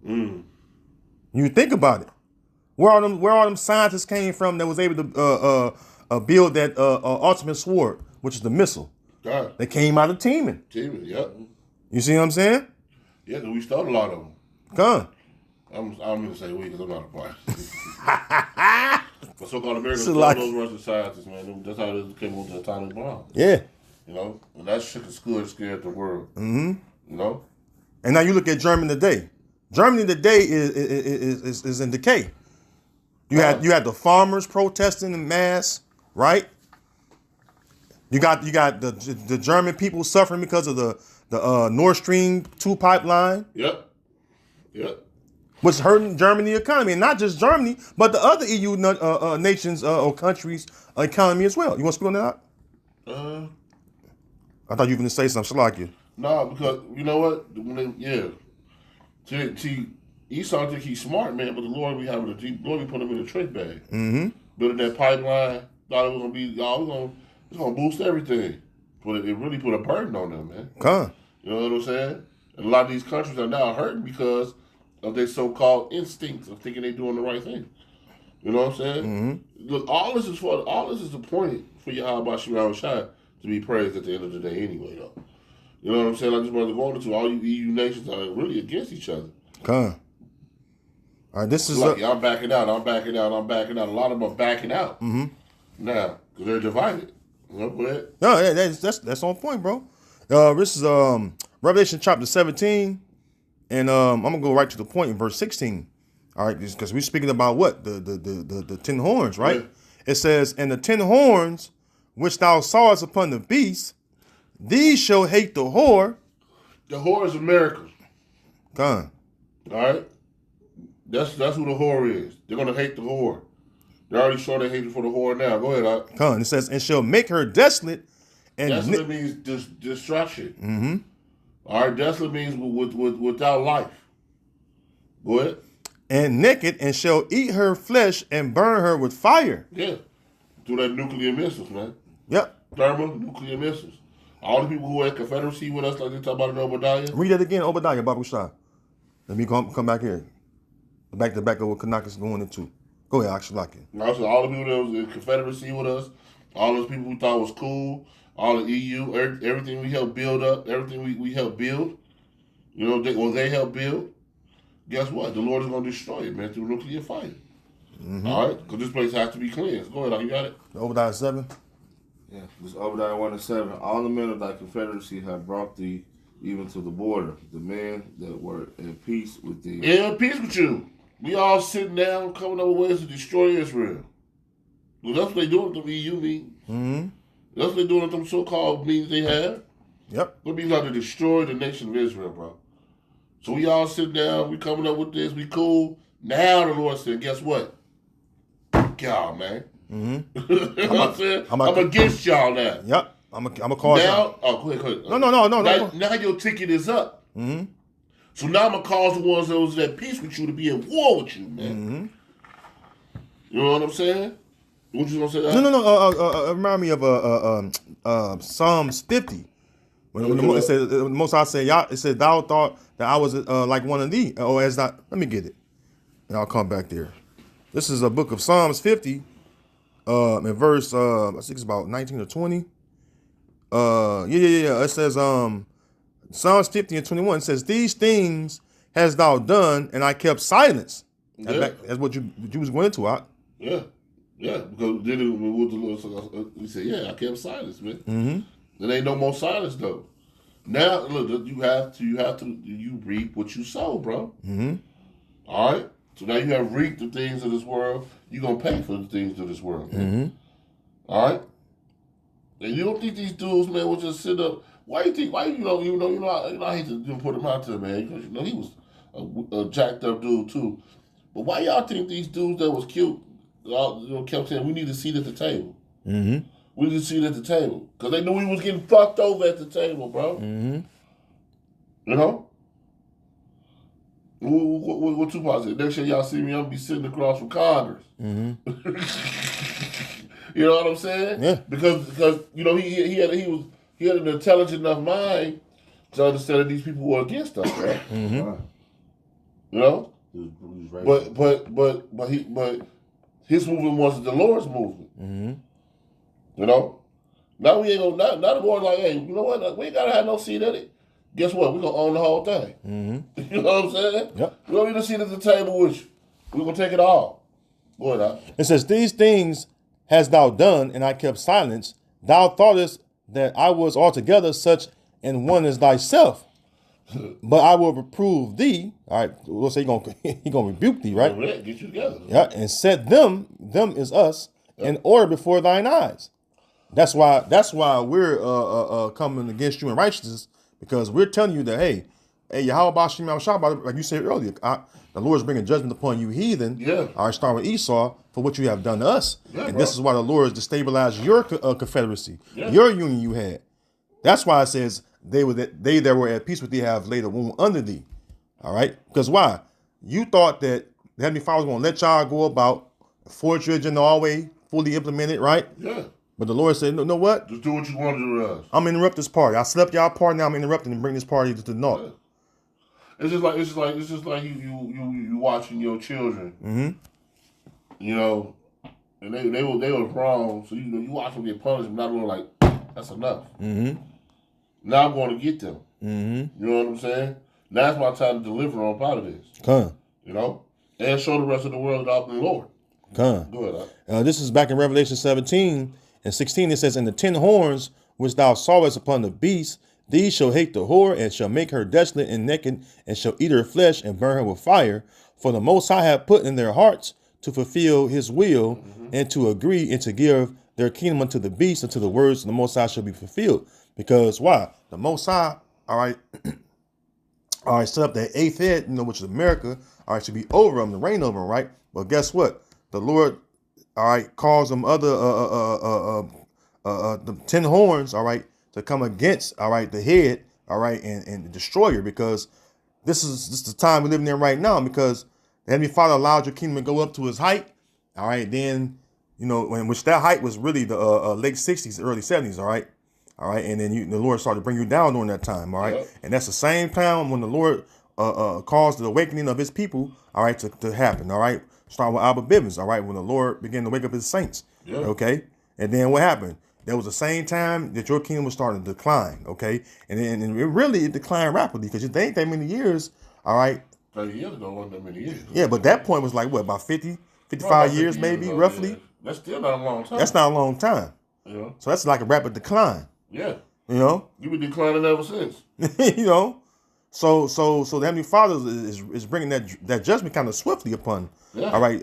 You think about it. Where all them scientists came from that was able to build that ultimate sword, which is the missile. God. They came out of Teman. Yep. You see what I'm saying? Yeah, because we started a lot of them. Gone. I'm going to say we because I'm not a part. But so-called Americans, those Russian scientists, man, that's how they came with the atomic bomb. Yeah. You know, and that shit is good and scared the world. Mm-hmm. You know? And now you look at Germany today. Germany today is in decay. You had the farmers protesting in mass, right? You got the German people suffering because of the Nord Stream 2 pipeline. Yep. Which hurting Germany economy, and not just Germany, but the other EU nations or countries' economy as well. You want to speak on that? I thought you were going to say something. Shalakia. No, because you know what? Esau think he's smart, man, but the Lord we put him in a trick bag. Mm-hmm. Building that pipeline, thought it was gonna be, it's gonna boost everything. it really put a burden on them, man. Con. You know what I'm saying? And a lot of these countries are now hurting because of their so-called instincts of thinking they're doing the right thing. You know what I'm saying? Mm-hmm. Look, all this is appointed for Yahweh Shemar Shai to be praised at the end of the day anyway, though. You know what I'm saying? Like this brother going to all you EU nations are really against each other. Con. All right, this is Lucky, I'm backing out. A lot of them are backing out now because they're divided. You know, go ahead. no, that's on point, bro. This is Revelation chapter 17, and I'm gonna go right to the point in verse 16. All right, because we're speaking about what the 10 horns, right? Yeah. It says, "And the 10 horns which thou sawest upon the beast, these shall hate the whore." The whore is America. Con. All right, that's who the whore is. They're gonna hate the whore. They're already showing they hatred for the whore now. Go ahead, Doc. Con. It says, "And shall make her desolate." And Desolate means destruction. Mm-hmm. All right, desolate means without life. Go ahead. and naked, and shall eat her flesh and burn her with fire. Yeah, through that nuclear missiles, man. Yep. Thermonuclear missiles. All the people who are at Confederacy with us, like they talk about in Obadiah. Read that again, Obadiah, Babu Shah. Let me come back here. Back to back of what Kanaka's going into. Go ahead, Akshalaki. Also, all the people that was in Confederacy with us, all those people we thought was cool, all the EU, everything we helped build up, everything we helped build, you know, they helped build. Guess what? The Lord is going to destroy it, man, through nuclear fire. Mm-hmm. All right? Because this place has to be cleansed. Go ahead, you got it? Obadiah 7. Yeah, this Obadiah 1:7. All the men of thy confederacy have brought thee even to the border, the men that were at peace with thee. Yeah, peace with you. We all sitting down, coming up with ways to destroy Israel. Well, that's what they doing at the EU meetings. Mm-hmm. That's what they doing at them so-called meetings they have. Yep. What means like to destroy the nation of Israel, bro. So we all sit down, we coming up with this, we cool. Now the Lord said, guess what? Y'all, man. Mm-hmm. You know what I'm saying? I'm against y'all now. Yep. I'm a call Now, out. oh, go ahead. No. Now your ticket is up. Mm-hmm. So now I'm going to cause the ones that was at peace with you to be at war with you, man. Mm-hmm. You know what I'm saying? What you going to say? No. Remind me of Psalms 50. When the Most High said, it said, "Thou thought that I was like one of thee." Oh, as not. Let me get it, and I'll come back there. This is a book of Psalms 50, in verse I think it's about 19 or 20. Yeah. It says Psalms 50 and 21 says, "These things hast thou done, and I kept silence." Yeah. That's what you was going into, Ak. Yeah, because then with the Lord, he said, "Yeah, I kept silence, man." Mm-hmm. There ain't no more silence though. Now, look, you reap what you sow, bro. Mm-hmm. All right. So now you have reaped the things of this world. You are gonna pay for the things of this world. Mm-hmm. All right. And you don't think these dudes, man, will just sit up? Why you think? Why I hate to put him out there, man, because he was a jacked up dude too. But why y'all think these dudes that was killed, kept saying we need a seat at the table? Mm-hmm. We need a seat at the table because they knew we was getting fucked over at the table, bro. Mm-hmm. You know. What Tupac said? Next year y'all see me, I'm gonna be sitting across from Congress. Mm-hmm. You know what I'm saying? Yeah. Because he had an intelligent enough mind to understand that these people were against us, right? Mm-hmm. You know. He was right. But his movement wasn't the Lord's movement. Mm-hmm. Mm-hmm. You know. Now we ain't gonna. Now the Lord like, hey, you know what? We ain't gotta have no seat in it. Guess what? We're gonna own the whole thing. Mm-hmm. You know what I'm saying? Yep. We don't need a seat at the table with you. We're gonna take it all. Go ahead, Al. It says, "These things hast thou done, and I kept silence. Thou thoughtest that I was altogether such an one as thyself. But I will reprove thee." All right, we'll say he gonna rebuke thee, right? Get you together. Yeah, and set them is us, in order before thine eyes. That's why we're coming against you in righteousness, because we're telling you that, hey, Yahweh Shem Shabbat, like you said earlier, the Lord is bringing judgment upon you heathen. Yeah. All right, starting with Esau, for what you have done to us. Yeah, and bro. this is why the Lord is destabilized your confederacy, Yeah. your union you had. That's why it says they that were at peace with thee have laid a wound under thee. All right? Because why? You thought that the Heavenly Father was going to let y'all go about forge and all way fully implemented, right? Yeah. But the Lord said, no, know what? Just do what you want to do to us. I'm interrupt this party. I slept y'all party. Now I'm interrupting and bring this party to the naught. Yeah. It's just like you watching your children. Mm-hmm. You know, and they were wrong. So you watch them get punished, and not doing like that's enough. Mm-hmm. Now I'm going to get them. Mm-hmm. You know what I'm saying? Now it's my time to deliver on part of this. Come. You know, and show the rest of the world that I'm the Lord. Come. Go ahead. This is back in Revelation 17 and 16. It says, "And the 10 horns which thou sawest upon the beast, these shall hate the whore, and shall make her desolate and naked, and shall eat her flesh and burn her with fire. For the Most High hath put in their hearts to fulfill his will, and to agree and to give their kingdom unto the beast, until the words of the Most High shall be fulfilled." Because why? The Most High, all right, set up that eighth head, which is America, all right, should be over them, to reign over them, right? But guess what? The Lord, all right, calls them other, the 10 horns, all right, to come against, all right, the head, all right, and the destroyer, because this is the time we're living in right now, because the Heavenly Father allowed your kingdom to go up to his height, all right, then, which that height was really the late 60s, early 70s, all right, and then the Lord started to bring you down during that time, all right, Yep. And that's the same time when the Lord caused the awakening of his people, all right, to happen, all right, starting with Abba Bivens, all right, when the Lord began to wake up his saints, Yep. okay, and then what happened? There was the same time that your kingdom was starting to decline, okay, and it declined rapidly, because it ain't that many years, all right. 30 years ago wasn't that many years. Yeah, but that point was like what, about 50, 55 years 50 maybe, ago, roughly. yeah. That's still not a long time. That's not a long time. You know? So that's like a rapid decline. Yeah. You've been declining ever since. So the Heavenly Father is bringing that judgment kind of swiftly upon, Yeah. all right,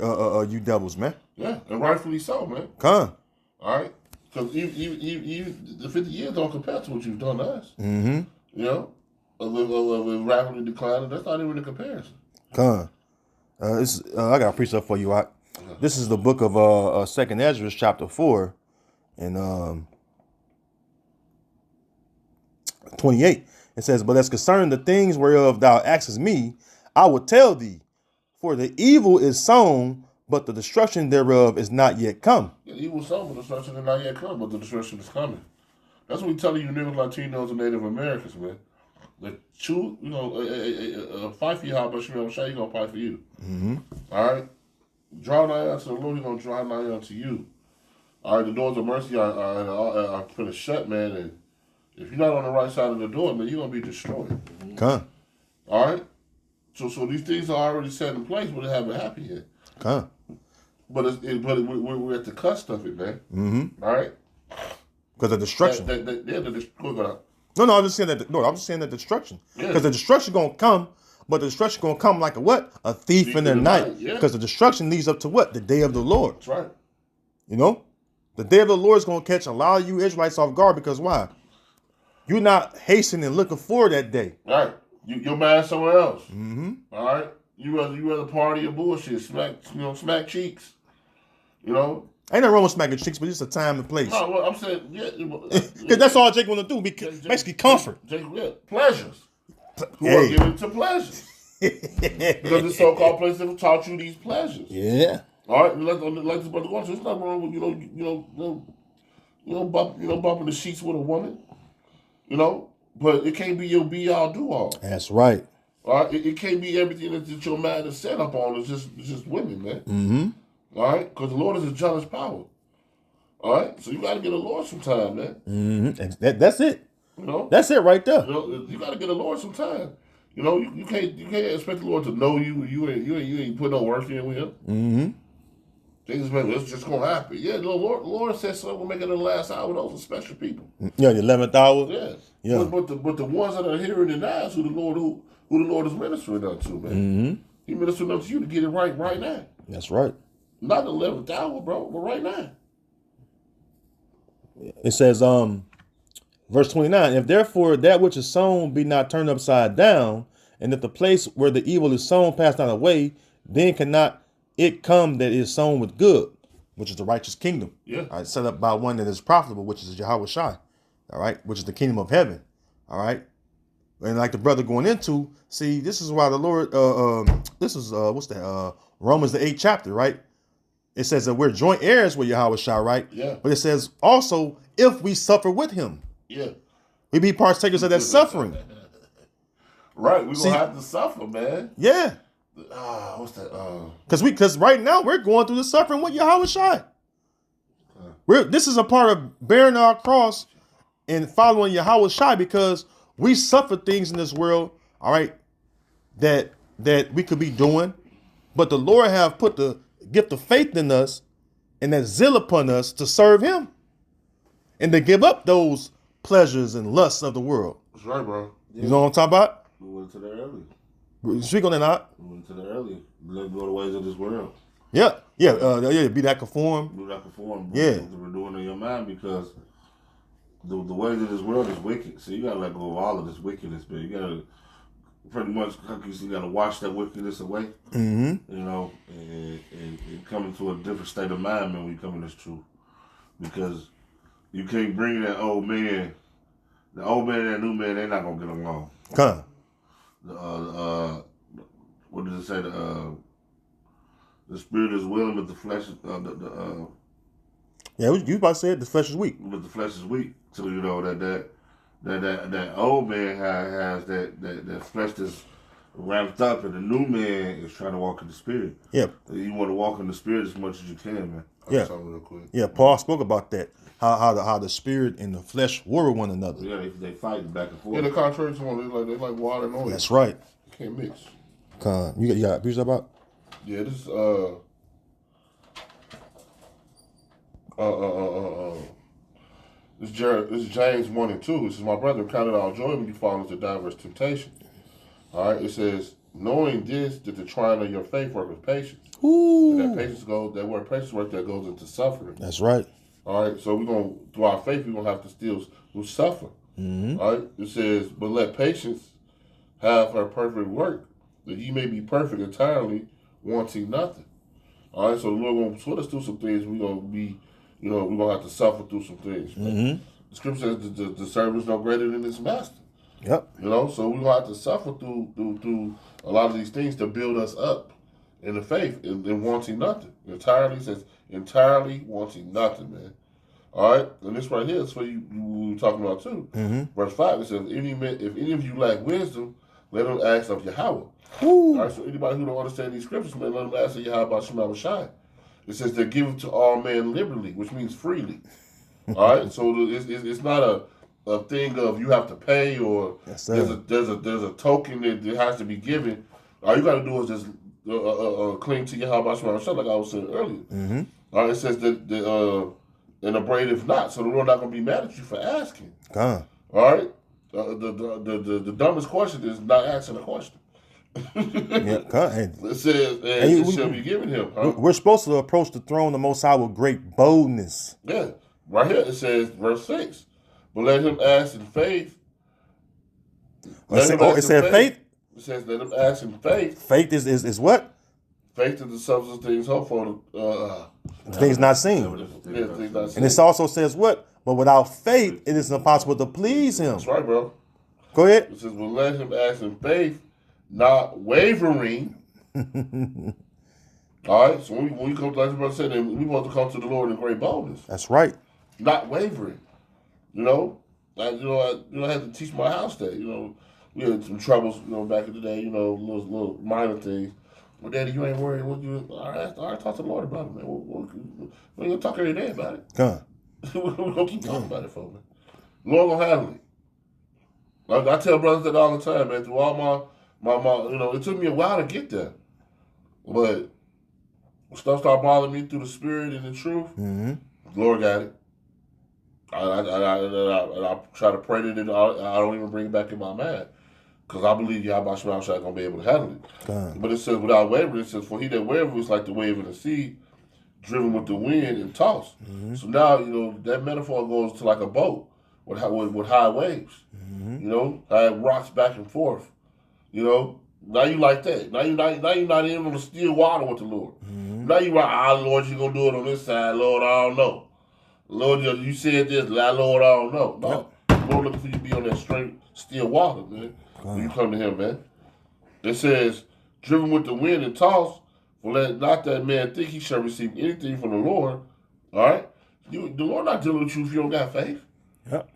you devils, man. Yeah, and rightfully so, man. Come. All right? Because even the 50 years don't compare to what you've done to us. Mm-hmm. You know? Of rapidly declining, that's not even a comparison. Come. I got a precept for you, Ike. This is the book of 2nd Ezra, chapter 4, and 28. It says, "But as concerning the things whereof thou askest me, I will tell thee, for the evil is sown, but the destruction thereof is not yet come." Yeah, evil sown, but destruction is not yet come, but the destruction is coming. That's what we telling you niggas, Latinos, and Native Americans, man. The truth, fight for you, how much I'm sure he's gonna fight for you. Mm-hmm. All right? Draw nigh unto the Lord, he's gonna draw nigh unto you. All right, the doors of mercy are put a shut, man, and if you're not on the right side of the door, man, you're gonna be destroyed. Come. All right? So these things are already set in place, but it haven't happened yet. Come. But we're at the cusp of it, man. Mm-hmm. All right? Because of destruction. No, I'm just saying that. I'm just saying that destruction. Because the destruction gonna come, but the destruction gonna come like a what? A thief in the night. Because the destruction leads up to what? The day of the Lord. That's right. The day of the Lord is gonna catch a lot of you Israelites off guard, because why? You're not hastening and looking for that day. Right. You're mad somewhere else. Mm-hmm. All right. You rather party or bullshit, smack cheeks. Ain't nothing wrong with smacking chicks, but it's a time and place. No, well, I'm saying, yeah. Because that's all Jake want to do. Basically, comfort. Pleasures. Who are given to pleasures. Because the so-called places have taught you these pleasures. Yeah. All right. Like this brother going to, there's nothing wrong with bumping the sheets with a woman. But it can't be your be-all, do-all. That's right. All right. It can't be everything that your mind is set up on. It's just women, man. Mm-hmm. All right, because the Lord is a jealous power. All right, so you got to get a Lord sometime, man. Mm-hmm. That's it. That's it right there. You got to get a Lord sometime. You can't expect the Lord to know you. You ain't put no work in with Him. Mm-hmm. Things, man, it's just gonna happen. Yeah, the Lord said something will make it in the last hour. Those are special people. Yeah, the 11th hour. Yeah. But the ones that are hearing it now is who the Lord is ministering unto, man. Mm-hmm. He ministering unto you to get it right now. That's right. Not the 11th hour, bro, but right now. It says, verse 29, "If therefore that which is sown be not turned upside down, and if the place where the evil is sown pass not away, then cannot it come that is sown with good," which is the righteous kingdom. Yeah. All right, set up by one that is profitable, which is Yahweh Shai. All right, which is the kingdom of heaven. All right. And like the brother going into, see, this is why the Lord, this is, Romans the 8th chapter, right? it says that we're joint heirs with Yahweh Shai, right? Yeah. But it says also, if we suffer with him, Yeah. we be partakers of that suffering. Right. We're See- gonna have to suffer, man. Yeah. What's that? Because right now we're going through the suffering with Yahweh Shai. This is a part of bearing our cross and following Yahweh Shai, because we suffer things in this world, all right, that we could be doing, but the Lord have put the gift of faith in us and that zeal upon us to serve him and to give up those pleasures and lusts of the world. That's right, bro. You know what I'm talking about? We went to that earlier. Speak on that out. We went to that earlier. Let go the ways of this world. Yeah, be that conformed. Do that conform. Yeah. We're doing in your mind, because the ways of this world is wicked. So you gotta let go of all of this wickedness, man. You gotta pretty much, you gotta wash that wickedness away. Mm-hmm. You know, and come into a different state of mind, man, when you come in this truth. Because you can't bring that old man, the old man and that new man, they're not gonna get along. Come. What does it say? The spirit is willing, but the flesh is Yeah, you about to say it, the flesh is weak. but the flesh is weak. So you know that old man has that flesh that's wrapped up, and the new man is trying to walk in the spirit. Yeah. You want to walk in the spirit as much as you can, man. Yeah. Something real quick. Yeah, Paul spoke about that. How the spirit and the flesh war with one another. Yeah, they fight back and forth. Yeah, the contrary to one, they like water and oil. That's right. Can't mix. You got abused about? Yeah, this this is James 1 and 2. It says, my brother, count it all joy when you fall into diverse temptation. All right, it says, knowing this, that the trying of your faith work with patience. Ooh. And that word patience work that goes into suffering. That's right. All right, so we're going to, through our faith, we're going to have to still suffer. Mm-hmm. All right, it says, but let patience have her perfect work, that ye may be perfect entirely, wanting nothing. All right, so the Lord going to put us through some things. We're going to be, we're going to have to suffer through some things. Mm-hmm. The scripture says the servant is no greater than his master. Yep. So we're going to have to suffer through a lot of these things to build us up in the faith and wanting nothing. Entirely says, entirely wanting nothing, man. All right, and this right here is what you were talking about too. Mm-hmm. Verse 5, it says, if any of you lack wisdom, let him ask of Yahweh. Ooh. All right, so anybody who don't understand these scriptures, man, let them ask of Yahweh about Shema Shai. It says they're given to all men liberally, which means freely. All right, so it's not a thing of you have to pay or Yes, there's sir. a token that has to be given. All you got to do is just cling to Yahweh Shema Shai, like I was saying earlier. Mm-hmm. All right, it says that and upbraideth not, so the Lord not gonna be mad at you for asking. Come. All right, the dumbest question is not asking a question. Yeah, come. Hey, It says, and it shall be given him. Huh? we're supposed to approach the throne of the Most High with great boldness. Yeah, right here it says, verse 6. But let him ask in faith. It said faith. It says, let him ask in faith. Faith is what? Faith is the substance of things hoped for. Things not seen. Yeah, things not seen. And it also says what? But without faith, it is impossible to please him. That's right, bro. Go ahead. It says, well, let him ask in faith, not wavering. All right, so when we come, like the brother said, we want to come to the Lord in great boldness, That's right. not wavering. I had to teach my house that. We had some troubles, back in the day. Little minor things. Well, Daddy, you ain't worried. All right, talk to the Lord about it, man. We're gonna talk every day about it. Come. We're gonna keep talking about it, folks, man. The Lord gonna handle it. I tell brothers that all the time, man. Through all my, it took me a while to get there, but stuff started bothering me through the spirit and the truth. Mm-hmm. The Lord got it. I try to pray that I don't even bring it back in my mind, because I believe Yahweh Shema Shai gonna be able to handle it. Come. But it says without wavering, it says for he that wavereth is like the wave of the sea, driven with the wind and tossed. Mm-hmm. So now that metaphor goes to like a boat with high waves. Mm-hmm. How it rocks back and forth. Now you like that. Now you're not even on the still water with the Lord. Mm-hmm. Now you like, Lord, you gonna do it on this side, Lord, I don't know. Lord, you said this, Lord, I don't know. No, Lord looking for you to be on that straight, still water, man. When you come to Him, man. It says, driven with the wind and tossed, For let not that man think he shall receive anything from the Lord. All right? The Lord not dealing with you if you don't got faith. Yep.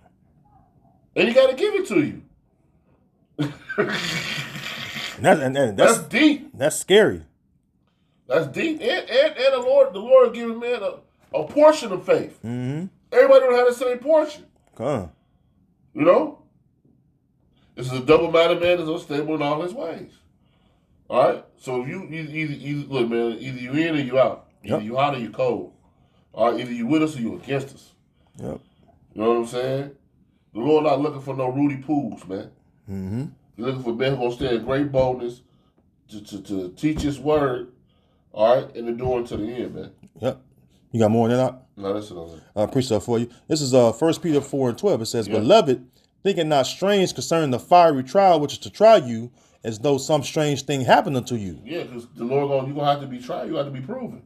And he got to give it to you. And That's deep. That's scary. That's deep. And the Lord giving man a portion of faith. Mm-hmm. Everybody don't have the same portion. Come on. You know? This is a double-minded man that's unstable in all his ways. All right? So if you either look, man, either you in or you out. Either Yep. you hot or you cold. All right? Either you with us or you against us. Yep. You know what I'm saying? The Lord not looking for no Rudy Pools, man. Mm-hmm. He's looking for men who going to stand in great boldness to teach his word, all right, and to do it to the end, man. Yep. You got more than that? No, that's it on that. I appreciate that for you. This is 1 Peter 4:12. It says, Yeah. Beloved, thinking not strange concerning the fiery trial which is to try you, as though some strange thing happened unto you. Yeah, because the Lord you're going to have to be tried. You got to be proven.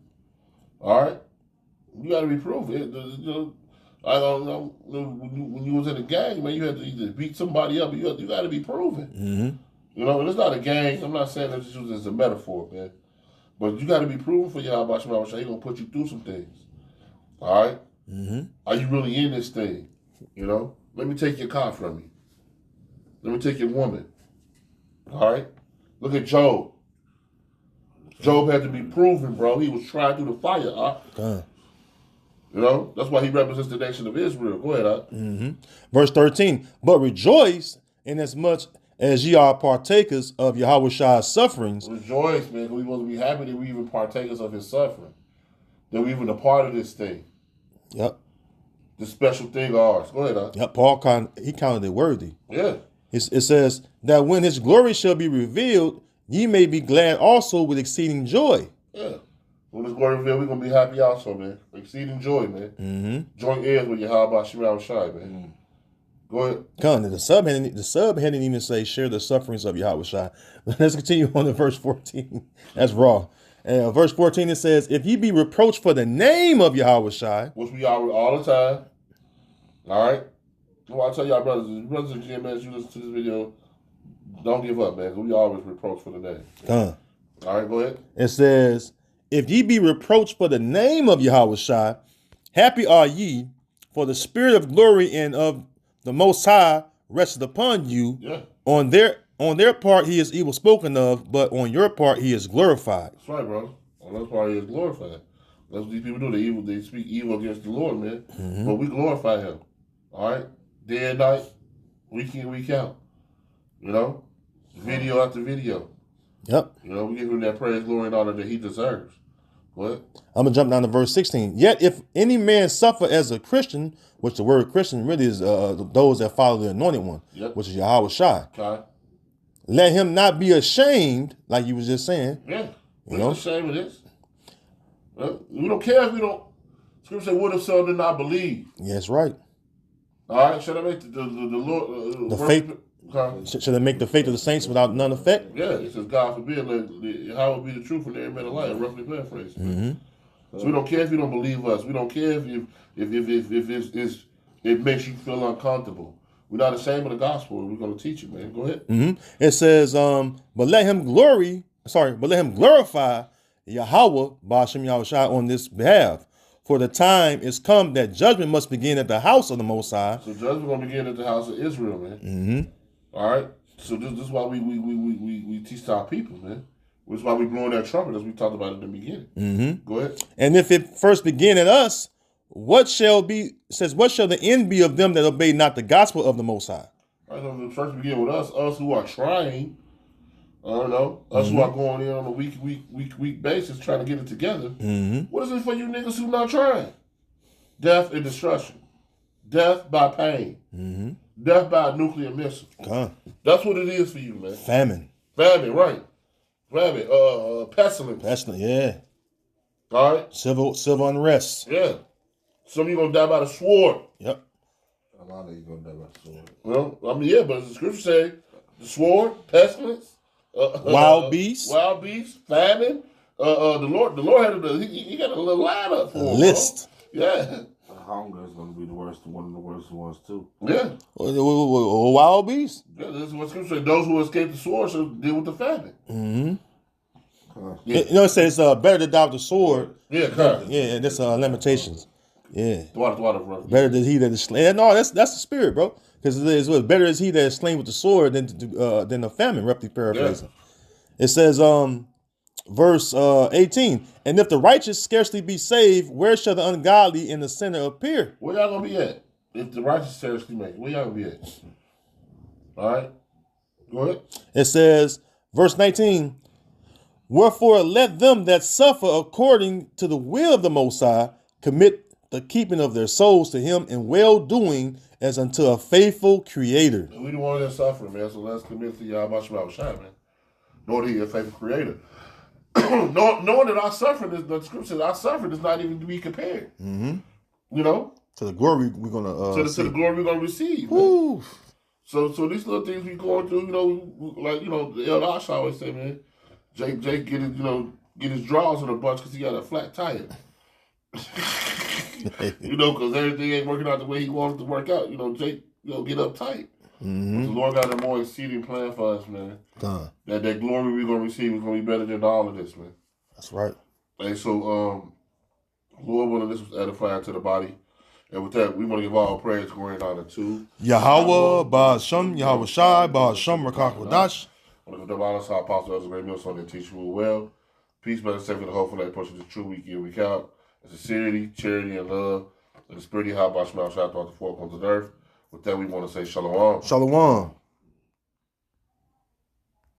All right? You got to be proven. I don't know. When you was in a gang, man, you had to either beat somebody up, or you got to be proven. Mm-hmm. You know, and it's not a gang. I'm not saying that just use it as a metaphor, man. But you got to be proven for Yahweh Shema. He's going to put you through some things. All right? Mm-hmm. Are you really in this thing? You know? Let me take your car from you. Let me take your woman. All right? Look at Job. Job had to be proven, bro. He was tried through the fire. You know? That's why he represents the nation of Israel. Go ahead, Mm-hmm. Verse 13. But rejoice inasmuch as ye are partakers of Yahweh Shai's sufferings. Rejoice, man, because we supposed to be happy that we even partakers of his suffering. That we even a part of this thing. Yep. This special thing of ours. Go ahead, Yep. Paul counted it worthy. Yeah. It says that when his glory shall be revealed, ye may be glad also with exceeding joy. Yeah. When this glory revealed, we're going to be happy also, man. Exceeding joy, man. Mm-hmm. Joint heirs with Yahweh Shema Shai, man. Go ahead. Come on, the sub hadn't even say share the sufferings of Yahweh Shai. Let's continue on to verse 14. That's raw. And verse 14 it says, if ye be reproached for the name of Yahweh Shai, Which we are all the time. All right? Well, I tell y'all, brothers and GMS, you listen to this video, don't give up, man, because we always reproach for the name. All right, go ahead. it says, if ye be reproached for the name of Yahweh Shai, happy are ye, for the spirit of glory and of the Most High rested upon you. Yeah. On their part he is evil spoken of, but on your part he is glorified. That's right, bro. Well, that's why he is glorified. That's what these people do. They speak evil against the Lord, man. Mm-hmm. But we glorify him. All right? Day and night, week in, week out. You know? Video after video. Yep. You know, we give him that praise, glory, and honor that he deserves. Go ahead. I'm going to jump down to verse 16. Yet if any man suffer as a Christian, which the word Christian really is those that follow the anointed one, Yep. which is Yahweh Shai, Okay. let him not be ashamed, like you was just saying. Yeah. You know? What's the shame of this? We don't care if we don't. Scripture say, what if some did not believe? Yeah, that's right. All right? Should I make the Lord... The faith- Okay. Should it make the faith of the saints without none effect? Yeah, it says, God forbid, how would be the truth when every man alive, roughly paraphrased. Mm-hmm. So we don't care if you don't believe us. We don't care if it makes you feel uncomfortable. We're not ashamed of the gospel. We're going to teach you, man. Go ahead. Mm-hmm. It says, but let him glorify Yahweh, Ba'ashem Yahweh Shai, on this behalf. For the time is come that judgment must begin at the house of the Most High. So judgment going to begin at the house of Israel, man. Mm-hmm. All right? So this is why we teach to our people, man. This is why we blowing that trumpet, as we talked about in the beginning. Mm-hmm. Go ahead. And if it first begin at us, what shall the end be of them that obey not the gospel of the Most High? All right, so the first begin with us who are trying. I don't know. Us who are going in on a week basis trying to get it together. Mm-hmm. What is it for you niggas who not trying? Death and destruction. Death by pain. Mm-hmm. Death by a nuclear missile. That's what it is for you, man. Famine, right. Famine. Pestilence. yeah. All right? Civil unrest. Yeah. Some of you going to die by the sword. Yep. A lot of you gonna die by the sword. Well, I mean, yeah, but the scripture say the sword, pestilence, Wild beasts, famine. The Lord had he got a little line up for him, list. Bro. Yeah. Hunger is gonna be one of the worst ones too. Yeah. Wild beasts. Yeah, this is what scripture says. Those who escape the sword shall deal with the famine. Mm-hmm. Yeah. You know, it says better to die with the sword. Yeah, kind. Yeah, that's Lamentations. Yeah. The water, bro. Better than he that is slain. No, that's the spirit, bro. Because it's what better is he that is slain with the sword than the famine. Roughly paraphrasing. It says, verse 18. And if the righteous scarcely be saved, where shall the ungodly in the sinner appear? Where y'all gonna be at? If the righteous seriously make, where y'all gonna be at? All right, go ahead. It says, verse 19. Wherefore let them that suffer according to the will of the Most High commit the keeping of their souls to Him in well doing as unto a faithful Creator. We the one that's suffering, man. So let's commit to y'all much about shine, man. Knowing He is a faithful Creator. knowing that our suffering is the scripture says our suffering is not even to be compared. Mm-hmm. You know, To the glory we're gonna to the glory we're gonna receive. Woo. So these little things we going through, you know, like the El Ash always say, man. Jake get his get his draws in a bunch because he got a flat tire. Because everything ain't working out the way he wanted to work out. Jake, get uptight. Mm-hmm. The Lord got a more exceeding plan for us, man. Done. That glory we're gonna receive is gonna be better than all of this, man. That's right. And so, Lord willing, this was edifying to the body. And with that, we want to give all praise, glory, and honor to Yahweh, Ba'Shem, Yahweh Shai, Ba'Shem, Rakak Wadash. I want to give the honor to our apostle, Elder Great Millstone, that teach you well. Peace, better, safety, and hope for that person is true week in, week out. And sincerity, charity, and love. And the spirit of Yahweh, Shai, throughout the four corners of the earth. With that, we want to say shalom. Shalom.